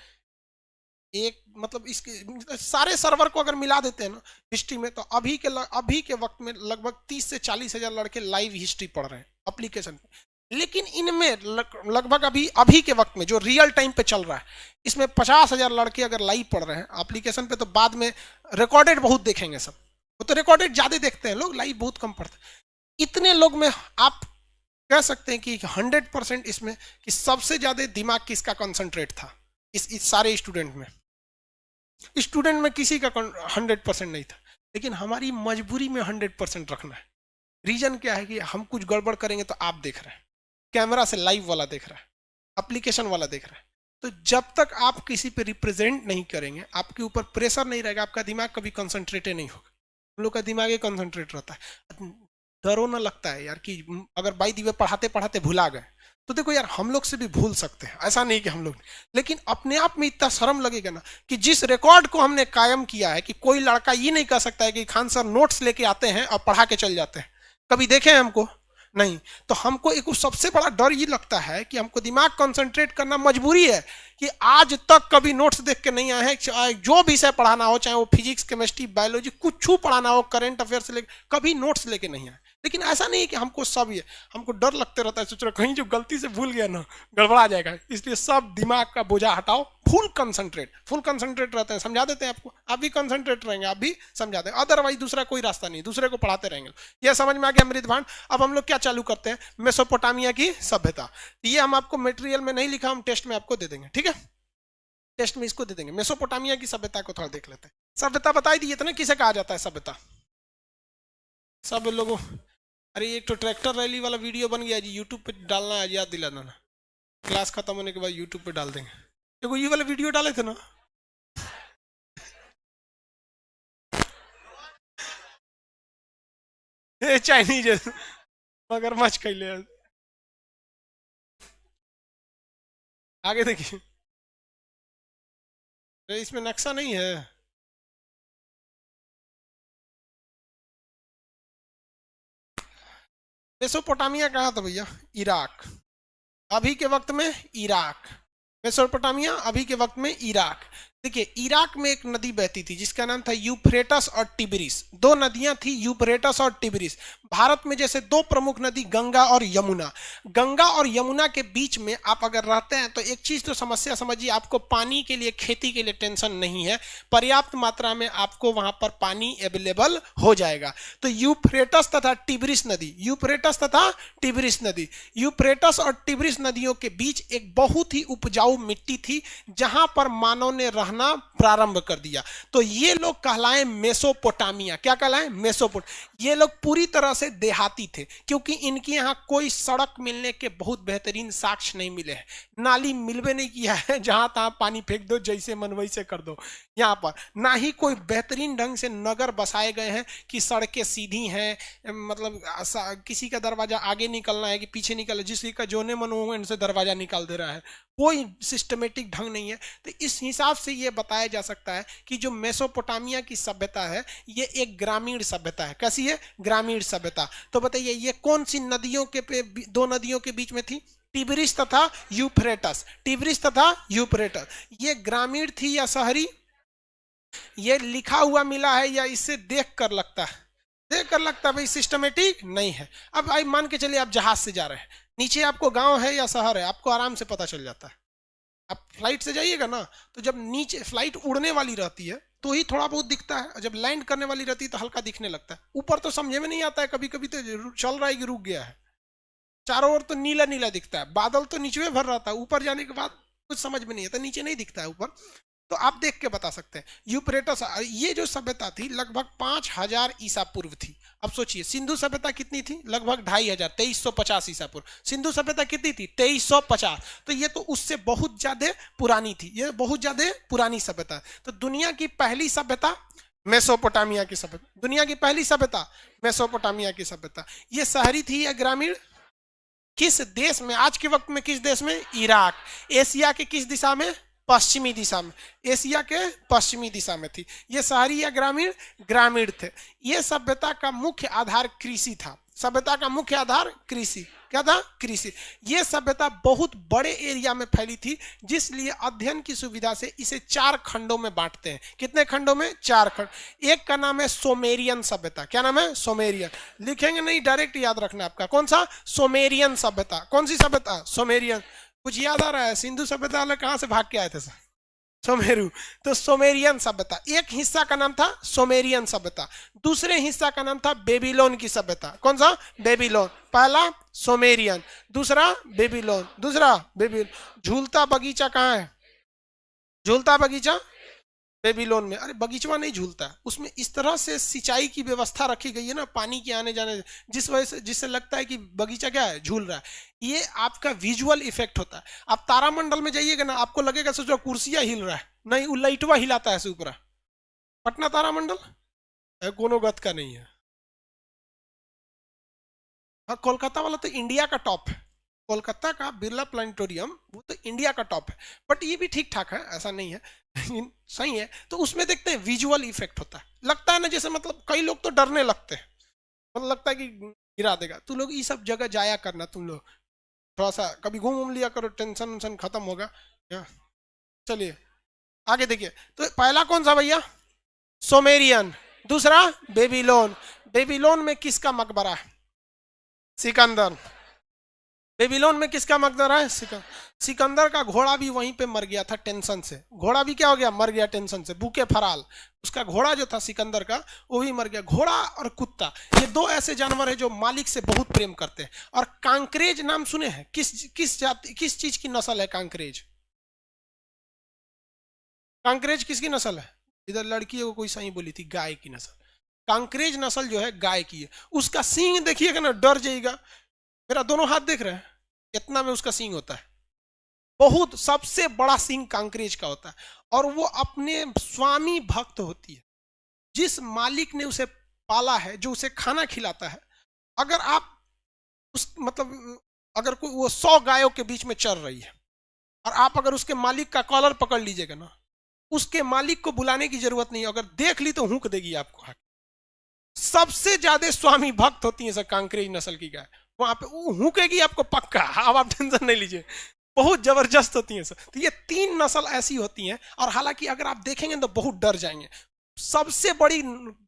एक मतलब इसके सारे सर्वर को अगर मिला देते हैं ना हिस्ट्री में, तो अभी के वक्त में लगभग 30 से 40 हजार लड़के लाइव हिस्ट्री पढ़ रहे हैं एप्लीकेशन पे। लेकिन इनमें लगभग अभी के वक्त में जो रियल टाइम पे चल रहा है, इसमें 50,000 लड़के अगर लाइव पढ़ रहे हैं एप्लीकेशन पे, तो बाद में रिकॉर्डेड बहुत देखेंगे सब। वो तो रिकॉर्डेड ज्यादा देखते हैं लोग, लाइव बहुत कम पढ़ते हैं। इतने लोग में आप कह सकते हैं कि 100% इसमें कि सबसे ज्यादा दिमाग किसका कंसंट्रेट था इस सारे स्टूडेंट में। स्टूडेंट में किसी का 100% नहीं था, लेकिन हमारी मजबूरी में 100% रखना है। रीजन क्या है कि हम कुछ गड़बड़ करेंगे तो आप देख रहे हैं, कैमरा से लाइव वाला देख रहा है, एप्लीकेशन वाला देख रहा है। तो जब तक आप किसी पे रिप्रेजेंट नहीं करेंगे, आपके ऊपर प्रेशर नहीं रहेगा, आपका दिमाग कभी कंसंट्रेटेड नहीं होगा। हम लोग का दिमाग ही कंसंट्रेट रहता है। डरो ना लगता है यार कि अगर बाई दी वे पढ़ाते पढ़ाते भुला गए, तो देखो यार हम लोग से भी भूल सकते हैं, ऐसा नहीं कि हम लोग, लेकिन अपने आप में इतना शर्म लगेगा ना कि जिस रिकॉर्ड को हमने कायम किया है कि कोई लड़का ये नहीं कह सकता है कि खान सर नोट्स लेके आते हैं और पढ़ा के चल जाते हैं। कभी देखे हैं हमको? नहीं। तो हमको एक सबसे बड़ा डर ये लगता है कि हमको दिमाग कंसंट्रेट करना मजबूरी है कि आज तक कभी नोट्स देख के नहीं आए हैं, जो विषय पढ़ाना हो, चाहे वो फिजिक्स, केमिस्ट्री, बायोलॉजी, कुछ पढ़ाना हो, करंट अफेयर से लेकर, कभी नोट्स लेके नहीं आए। लेकिन ऐसा नहीं है कि हमको सब ये, हमको डर लगते रहता है, सोच रहा कहीं जो गलती से भूल गया ना गड़बड़ा जाएगा, इसलिए सब दिमाग का बोझा हटाओ, फुल कंसंट्रेट रहते हैं, समझा देते हैं आपको, आप भी कंसंट्रेट रहेंगे, आप भी समझा दें, अदरवाइज दूसरा कोई रास्ता नहीं, दूसरे को पढ़ाते रहेंगे। ये समझ में आ गया मृदभांड। अब हम लोग क्या चालू करते हैं, मेसोपोटामिया की सभ्यता। ये हम आपको मटेरियल में नहीं लिखा, हम टेस्ट में आपको दे देंगे, ठीक है, टेस्ट में इसको दे देंगे। मेसोपोटामिया की सभ्यता को थोड़ा देख लेते हैं। सभ्यता बताई दी इतना, किसे कहा जाता है सभ्यता? सब लोगों, अरे एक तो ट्रैक्टर रैली वाला वीडियो बन गया जी, यूट्यूब पे डालना है, याद दिलाना ना, क्लास खत्म होने के बाद यूट्यूब पे डाल देंगे। देखो ये वाला वीडियो डाले थे ना, चाइनीज मगरमच्छ कैले, आगे देखिए, इसमें नक्शा नहीं है। मेसोपोटामिया कहाँ था भैया? इराक, अभी के वक्त में इराक। मेसोपोटामिया अभी के वक्त में इराक। देखिए इराक में एक नदी बहती थी जिसका नाम था यूफ्रेटस और टिब्रिस। दो नदियां थी, यूफ्रेटस और टिब्रिस। भारत में जैसे दो प्रमुख नदी गंगा और यमुना, गंगा और यमुना के बीच में आप अगर रहते हैं तो एक चीज तो समस्या समझिए, आपको पानी के लिए, खेती के लिए टेंशन नहीं है, पर्याप्त मात्रा में आपको वहां पर पानी अवेलेबल हो जाएगा। तो यूफ्रेटस तथा टिब्रिस नदी, यूफ्रेटस तथा टिब्रिस नदी, यूफ्रेटस और टिब्रिस नदियों के बीच एक बहुत ही उपजाऊ मिट्टी थी जहां पर मानव ने रहना प्रारंभ कर दिया। तो ये लोग कहलाए मेसोपोटामिया। क्या कहलाए? मेसोपोट। ये लोग पूरी तरह से देहाती थे क्योंकि इनके यहाँ कोई सड़क मिलने के बहुत बेहतरीन साक्ष्य नहीं मिले हैं, नाली मिलवे नहीं किया है, जहां तहां पानी फेंक दो, जैसे मन वैसे कर दो। यहाँ पर ना ही कोई बेहतरीन ढंग से नगर बसाए गए हैं कि सड़कें सीधी हैं, मतलब किसी का दरवाजा आगे निकलना है कि पीछे निकलना, जिसकी का जोने मन हो इनसे दरवाजा निकाल दे रहा है, कोई सिस्टमेटिक ढंग नहीं है। तो इस हिसाब से ये बताया जा सकता है कि जो मेसोपोटामिया की सभ्यता है ये एक ग्रामीण सभ्यता है। कैसी है? ग्रामीण सभ्यता। तो बताइए ये कौन सी नदियों के पे, दो नदियों के बीच में थी? टिब्रिस तथा यूफ्रेटस। टिब्रिस तथा यूफ्रेटस। ये ग्रामीण थी या शहरी? ये लिखा हुआ मिला है या इससे देख कर लगता है? देख कर लगता है भाई, सिस्टमेटिक नहीं है। अब भाई मान के चलिए आप जहाज से जा रहे हैं, नीचे आपको गांव है या शहर है, आपको आराम से पता चल जाता है। आप फ्लाइट से जाइएगा ना, तो जब नीचे फ्लाइट उड़ने वाली रहती है तो ही थोड़ा बहुत दिखता है, जब लैंड करने वाली रहती है तो हल्का दिखने लगता है। ऊपर तो समझे में नहीं आता है, कभी कभी तो चल रहा है कि रुक गया है, चारों ओर तो नीला नीला दिखता है, बादल तो नीचे भर रहता है, ऊपर जाने के बाद कुछ समझ में नहीं आता, नीचे नहीं दिखता है ऊपर। तो आप देख के बता सकते हैं। यूफ्रेटस, ये जो सभ्यता थी लगभग 5000 ईसा पूर्व थी। अब सोचिए सिंधु सभ्यता कितनी थी? लगभग 2500, 2350 ईसा पूर्व। सिंधु सभ्यता कितनी थी? 2350। तो ये तो उससे बहुत ज्यादा पुरानी थी, ये बहुत ज्यादा पुरानी सभ्यता। तो दुनिया की पहली सभ्यता मेसोपोटामिया की सभ्यता। दुनिया की पहली सभ्यता मेसोपोटामिया की सभ्यता। ये शहरी थी या ग्रामीण? किस देश में? आज के वक्त में किस देश में? इराक। एशिया के किस दिशा में? पश्चिमी दिशा में। एशिया के पश्चिमी दिशा में थी। ये शहरी या ग्रामीण? ग्रामीण थे। ये सभ्यता का मुख्य आधार कृषि था। सभ्यता का मुख्य आधार कृषि। क्या था? कृषि। ये सभ्यता बहुत बड़े एरिया में फैली थी, जिसलिए अध्ययन की सुविधा से इसे 4 खंडों में बांटते हैं। कितने खंडों में? 4 खंड। एक का नाम है सोमेरियन सभ्यता। क्या नाम है? सोमेरियन। लिखेंगे नहीं, डायरेक्ट याद रखना आपका। कौन सा? सोमेरियन सभ्यता। कौन सी सभ्यता? सोमेरियन। कुछ याद आ रहा है? सिंधु सभ्यता वाले कहां से भाग के आए थे सर? सोमेरु। तो सोमेरियन सभ्यता, एक हिस्सा का नाम था सोमेरियन सभ्यता, दूसरे हिस्सा का नाम था बेबीलोन की सभ्यता। कौन सा? बेबीलोन। पहला सोमेरियन, दूसरा बेबीलोन, दूसरा बेबीलोन। झूलता बगीचा कहाँ है? झूलता बगीचा बेबीलोन में। अरे बगीचवा नहीं झूलता है, उसमें इस तरह से सिंचाई की व्यवस्था रखी गई है ना, पानी के आने जाने, जिस वजह से, जिससे लगता है कि बगीचा क्या है? झूल रहा है। ये आपका विजुअल इफेक्ट होता है। आप तारामंडल में जाइएगा ना, आपको लगेगा सोचो कुर्सियां हिल रहा है, नहीं, वो लाइटवा हिलाता है ऊपर। पटना तारामंडल कोनो गत का नहीं है। हाँ, कोलकाता वाला तो इंडिया का टॉप है। कोलकाता का बिरला प्लानिटोरियम वो तो इंडिया का टॉप है, बट ये भी ठीक ठाक है, ऐसा नहीं है, लेकिन सही है। तो उसमें देखते हैं विजुअल इफेक्ट होता है, लगता है ना जैसे, मतलब कई लोग तो डरने लगते हैं, मतलब लगता है कि गिरा देगा। तू लोग ये सब जगह जाया करना, तुम लोग थोड़ा सा कभी घूम लिया करो, टेंशन वेंशन खत्म होगा क्या। चलिए आगे देखिए, तो पहला कौन सा भैया, सोमेरियन। दूसरा बेबीलोन। बेबीलोन में किसका मकबरा है, सिकंदर। बेबीलोन में किसका मकबरा है, सिकंदर। सिकंदर का घोड़ा भी वहीं पे मर गया था टेंशन से, घोड़ा भी क्या हो गया, मर गया टेंशन से, भूखे फराल। उसका घोड़ा जो था सिकंदर का वो भी मर गया। घोड़ा और कुत्ता ये दो ऐसे जानवर है जो मालिक से बहुत प्रेम करते हैं। और कांकरेज नाम सुने हैं, किस जाति, किस चीज की नस्ल है कांकरेज। कांकरेज किसकी नस्ल है, इधर लड़की को कोई सही बोली थी, गाय की नस्ल। कांकरेज नस्ल जो है गाय की है। उसका सींग देखिएगा ना, डर जाएगा। मेरा दोनों हाथ देख रहे हैं, इतना में उसका सींग होता है, बहुत सबसे बड़ा सींग कांकरेज का होता है। और वो अपने स्वामी भक्त होती है, जिस मालिक ने उसे पाला है, जो उसे खाना खिलाता है। अगर आप उस मतलब अगर कोई वो 100 गायों के बीच में चल रही है और आप अगर उसके मालिक का कॉलर पकड़ लीजिएगा ना, उसके मालिक को बुलाने की जरूरत नहीं, अगर देख ली तो हुक देगी आपको। सबसे ज्यादा स्वामी भक्त होती है सर कांकरेज नस्ल की गाय, वहां पे वो हुकेगी आपको पक्का, अब आप टेंशन नहीं लीजिए, बहुत जबरदस्त होती है सर। तो ये 3 नस्ल ऐसी होती हैं, और हालांकि अगर आप देखेंगे तो बहुत डर जाएंगे। सबसे बड़ी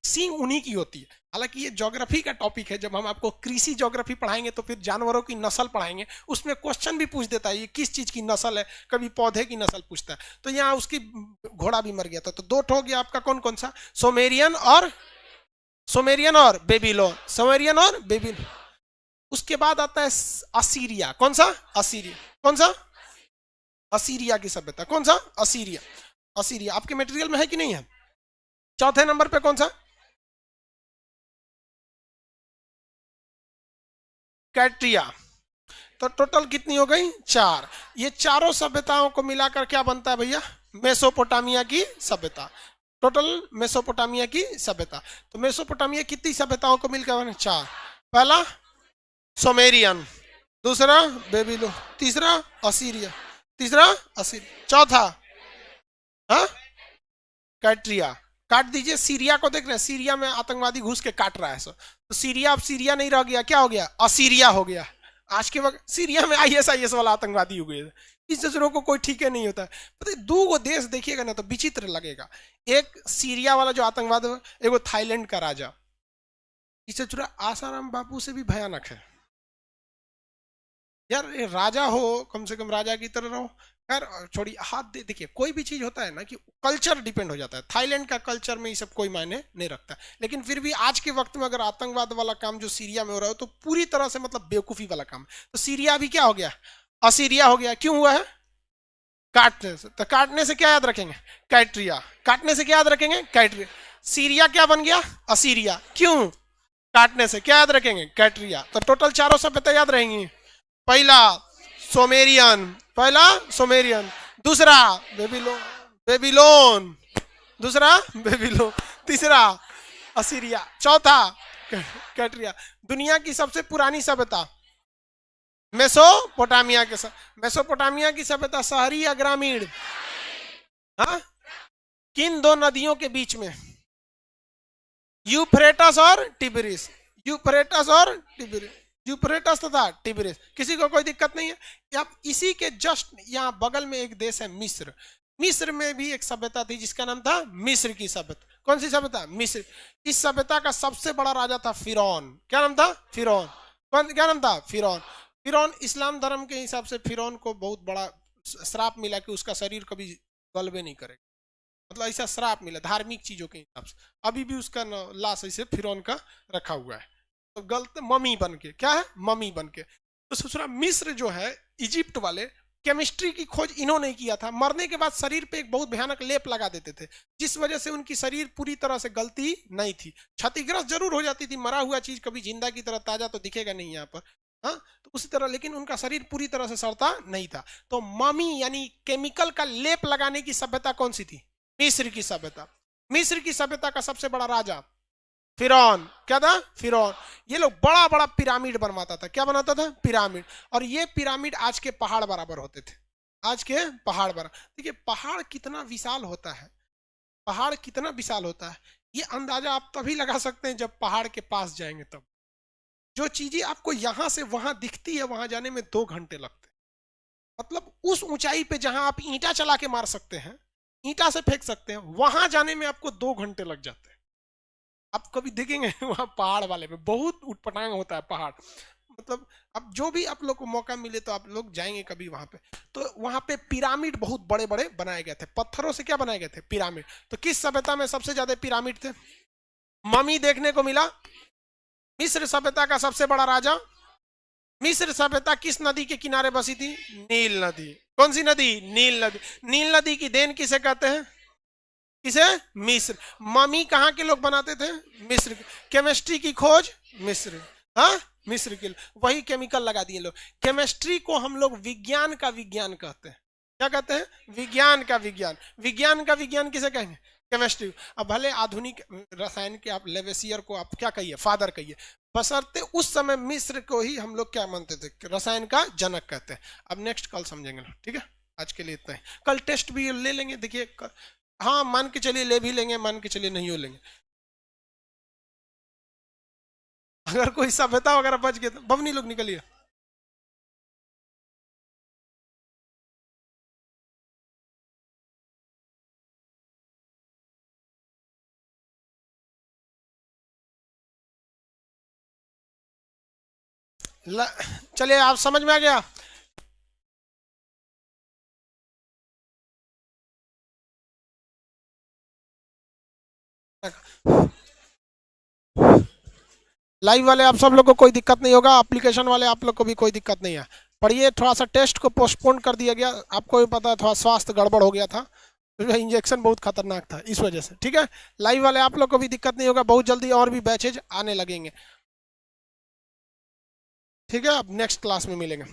सींग उन्हीं की होती है। हालांकि ये ज्योग्राफी का टॉपिक है, जब हम आपको कृषि ज्योग्राफी पढ़ाएंगे तो फिर जानवरों की नस्ल पढ़ाएंगे, उसमें क्वेश्चन भी पूछ देता है ये किस चीज की नस्ल है, कभी पौधे की नस्ल पूछता है। तो यहाँ उसकी घोड़ा भी मर गया था। तो 2 हो गया आपका, कौन कौन सा, सोमेरियन और बेबीलोन, सोमेरियन और बेबीलोन। उसके बाद आता है असीरिया। कौन सा, असीरिया। कौन सा, असीरिया की सभ्यता। कौन सा, असीरिया। असीरिया आपके मटेरियल में है कि नहीं है। चौथे नंबर पे कौन सा, कैट्रिया। तो टोटल कितनी हो गई, 4। ये चारों सभ्यताओं को मिलाकर क्या बनता है भैया, मेसोपोटामिया की सभ्यता। टोटल मेसोपोटामिया की सभ्यता। तो मेसोपोटामिया कितनी सभ्यताओं को मिलकर बने, 4। पहला सोमेरियन, दूसरा बेबीलो, तीसरा असीरिया, तीसरा असीरिया, चौथा हाँ कैट्रिया। काट दीजिए, सीरिया को देख रहे हैं, सीरिया में आतंकवादी घुस के काट रहा है सर। तो सीरिया अब सीरिया नहीं रह गया, क्या हो गया, असीरिया हो गया। आज के वक्त सीरिया में ISIS वाला आतंकवादी हो गए। इस दूसरों को कोई ठीक है नहीं होता है। पता 2 देश देखिएगा ना तो विचित्र लगेगा। एक सीरिया वाला जो आतंकवाद है, एक थाईलैंड का राजा। इससे थोड़ा आसाराम बापू से भी भयानक है यार। ये राजा हो, कम से कम राजा की तरह रहो। यार छोड़ी हाथ देखिए, कोई भी चीज होता है ना कि कल्चर डिपेंड हो जाता है। थाईलैंड का कल्चर में ये सब कोई मायने नहीं रखता, लेकिन फिर भी आज के वक्त में अगर आतंकवाद वाला काम जो सीरिया में हो रहा है तो पूरी तरह से मतलब बेवकूफी वाला काम। तो सीरिया भी क्या हो गया, असीरिया हो गया। क्यों हुआ है, काटने से। तो काटने से क्या याद रखेंगे, कैट्रिया। काटने से क्या याद रखेंगे, कैट्रिया। सीरिया क्या बन गया, असीरिया। क्यों, काटने से। क्या याद रखेंगे, कैट्रिया। तो टोटल 4 सभ्यता याद रहेंगी। पहला सोमेरियन, पहला सोमेरियन, दूसरा बेबीलोन, बेबीलोन, दूसरा बेबीलोन, तीसरा असीरिया, चौथा कैट्रिया। दुनिया की सबसे पुरानी सभ्यता मेसोपोटामिया के मेसोपोटामिया की सभ्यता शहरी या ग्रामीण, हाँ किन 2 नदियों के बीच में, यूफ्रेटस और टिबरिस। यूफ्रेटस और टिबरिस, यूफ्रेटस तथा टिबरिस। किसी को कोई दिक्कत नहीं है। अब इसी के जस्ट यहाँ बगल में एक देश है मिस्र। मिस्र में भी एक सभ्यता थी जिसका नाम था मिस्र की सभ्यता। कौन सी सभ्यता, मिस्र। इस सभ्यता का सबसे बड़ा राजा था फिरौन। क्या नाम था, फिरौन। कौन, क्या नाम था, फिरौन। फिरौन इस्लाम धर्म के हिसाब से फिरौन को बहुत बड़ा श्राप मिला कि उसका शरीर कभी गलबे नहीं करेगा। मतलब ऐसा श्राप मिला धार्मिक चीजों के हिसाब से। अभी भी उसका लाश ऐसे फिरौन का रखा हुआ है, तो गलत मम्मी बन के, क्या है, मम्मी बन के। तो सोचना मिस्र जो है, इजिप्ट वाले, केमिस्ट्री की खोज इन्होंने किया था। मरने के बाद शरीर पे एक बहुत भयानक लेप लगा देते थे, जिस वजह से उनकी शरीर पूरी तरह से गलती नहीं थी। क्षतिग्रस्त जरूर हो जाती थी, मरा हुआ चीज कभी जिंदा की तरह ताजा तो दिखेगा नहीं यहाँ पर, हाँ तो उसी तरह, लेकिन उनका शरीर पूरी तरह से सड़ता नहीं था। तो मम्मी यानी केमिकल का लेप लगाने की सभ्यता कौन सी थी, मिस्र की सभ्यता। मिस्र की सभ्यता का सबसे बड़ा राजा फिरौन। क्या था, फिरौन। ये लोग बड़ा बड़ा पिरामिड बनवाता था। क्या बनाता था, पिरामिड। और ये पिरामिड आज के पहाड़ बराबर होते थे, आज के पहाड़ बराबर। देखिए पहाड़ कितना विशाल होता है, पहाड़ कितना विशाल होता है, ये अंदाजा आप तभी लगा सकते हैं जब पहाड़ के पास जाएंगे तब। जो चीजें आपको यहां से वहां दिखती है वहां जाने में 2 घंटे लगते हैं। मतलब उस ऊंचाई पे जहां आप ईंटा चला के मार सकते हैं, ईंटा से फेंक सकते हैं, वहां जाने में आपको 2 घंटे लग जाते हैं। आप कभी देखेंगे वहां पहाड़ वाले में बहुत उटपटांग होता है पहाड़। मतलब अब जो भी आप लोग को मौका मिले तो आप लोग जाएंगे कभी वहां पे, तो वहां पे पिरामिड बहुत बड़े बड़े बनाए गए थे, पत्थरों से क्या बनाए गए थे, पिरामिड। तो किस सभ्यता में सबसे ज्यादा पिरामिड थे? ममी देखने को मिला। मिस्र सभ्यता का सबसे बड़ा राजा। मिस्र सभ्यता किस नदी के किनारे बसी थी? नील नदी। कौन सी नदी? नील नदी। नील नदी की देन किसे कहते हैं? किसे? मिस्र। ममी कहाँ के लोग बनाते थे? मिस्र। केमिस्ट्री की खोज मिस्र। हाँ, मिस्र के। वही केमिकल लगा दिए लोग। केमिस्ट्री को हम लोग विज्ञान का विज्ञान कहते हैं। क्या कहते हैं? विज्ञान का विज्ञान। विज्ञान का विज्ञान किसे कहेंगे? केमिस्ट्री। अब भले आधुनिक रसायन के आप लेवेसियर को आप क्या कहिए? फादर कहिए, बशर्ते उस समय मिस्र को ही हम लोग क्या मानते थे? रसायन का जनक कहते हैं। अब नेक्स्ट कल समझेंगे, ठीक है? आज के लिए इतना ही। कल टेस्ट भी ले लेंगे, देखिए। हाँ, मान के चलिए ले भी लेंगे, मान के चलिए नहीं हो लेंगे। अगर कोई सभ्यता वगैरह बच गया तो बवनी लोग निकलिए। चलिए, आप समझ में आ गया? लाइव वाले आप सब लोग को कोई दिक्कत नहीं होगा, एप्लीकेशन वाले आप लोग को भी कोई दिक्कत नहीं है। पढ़िए, थोड़ा सा टेस्ट को पोस्टपोन कर दिया गया, आपको भी पता है थोड़ा स्वास्थ्य गड़बड़ हो गया था, इंजेक्शन बहुत खतरनाक था इस वजह से, ठीक है? लाइव वाले आप लोग को भी दिक्कत नहीं होगा, बहुत जल्दी और भी बैचेज आने लगेंगे, ठीक है? अब नेक्स्ट क्लास में मिलेंगे।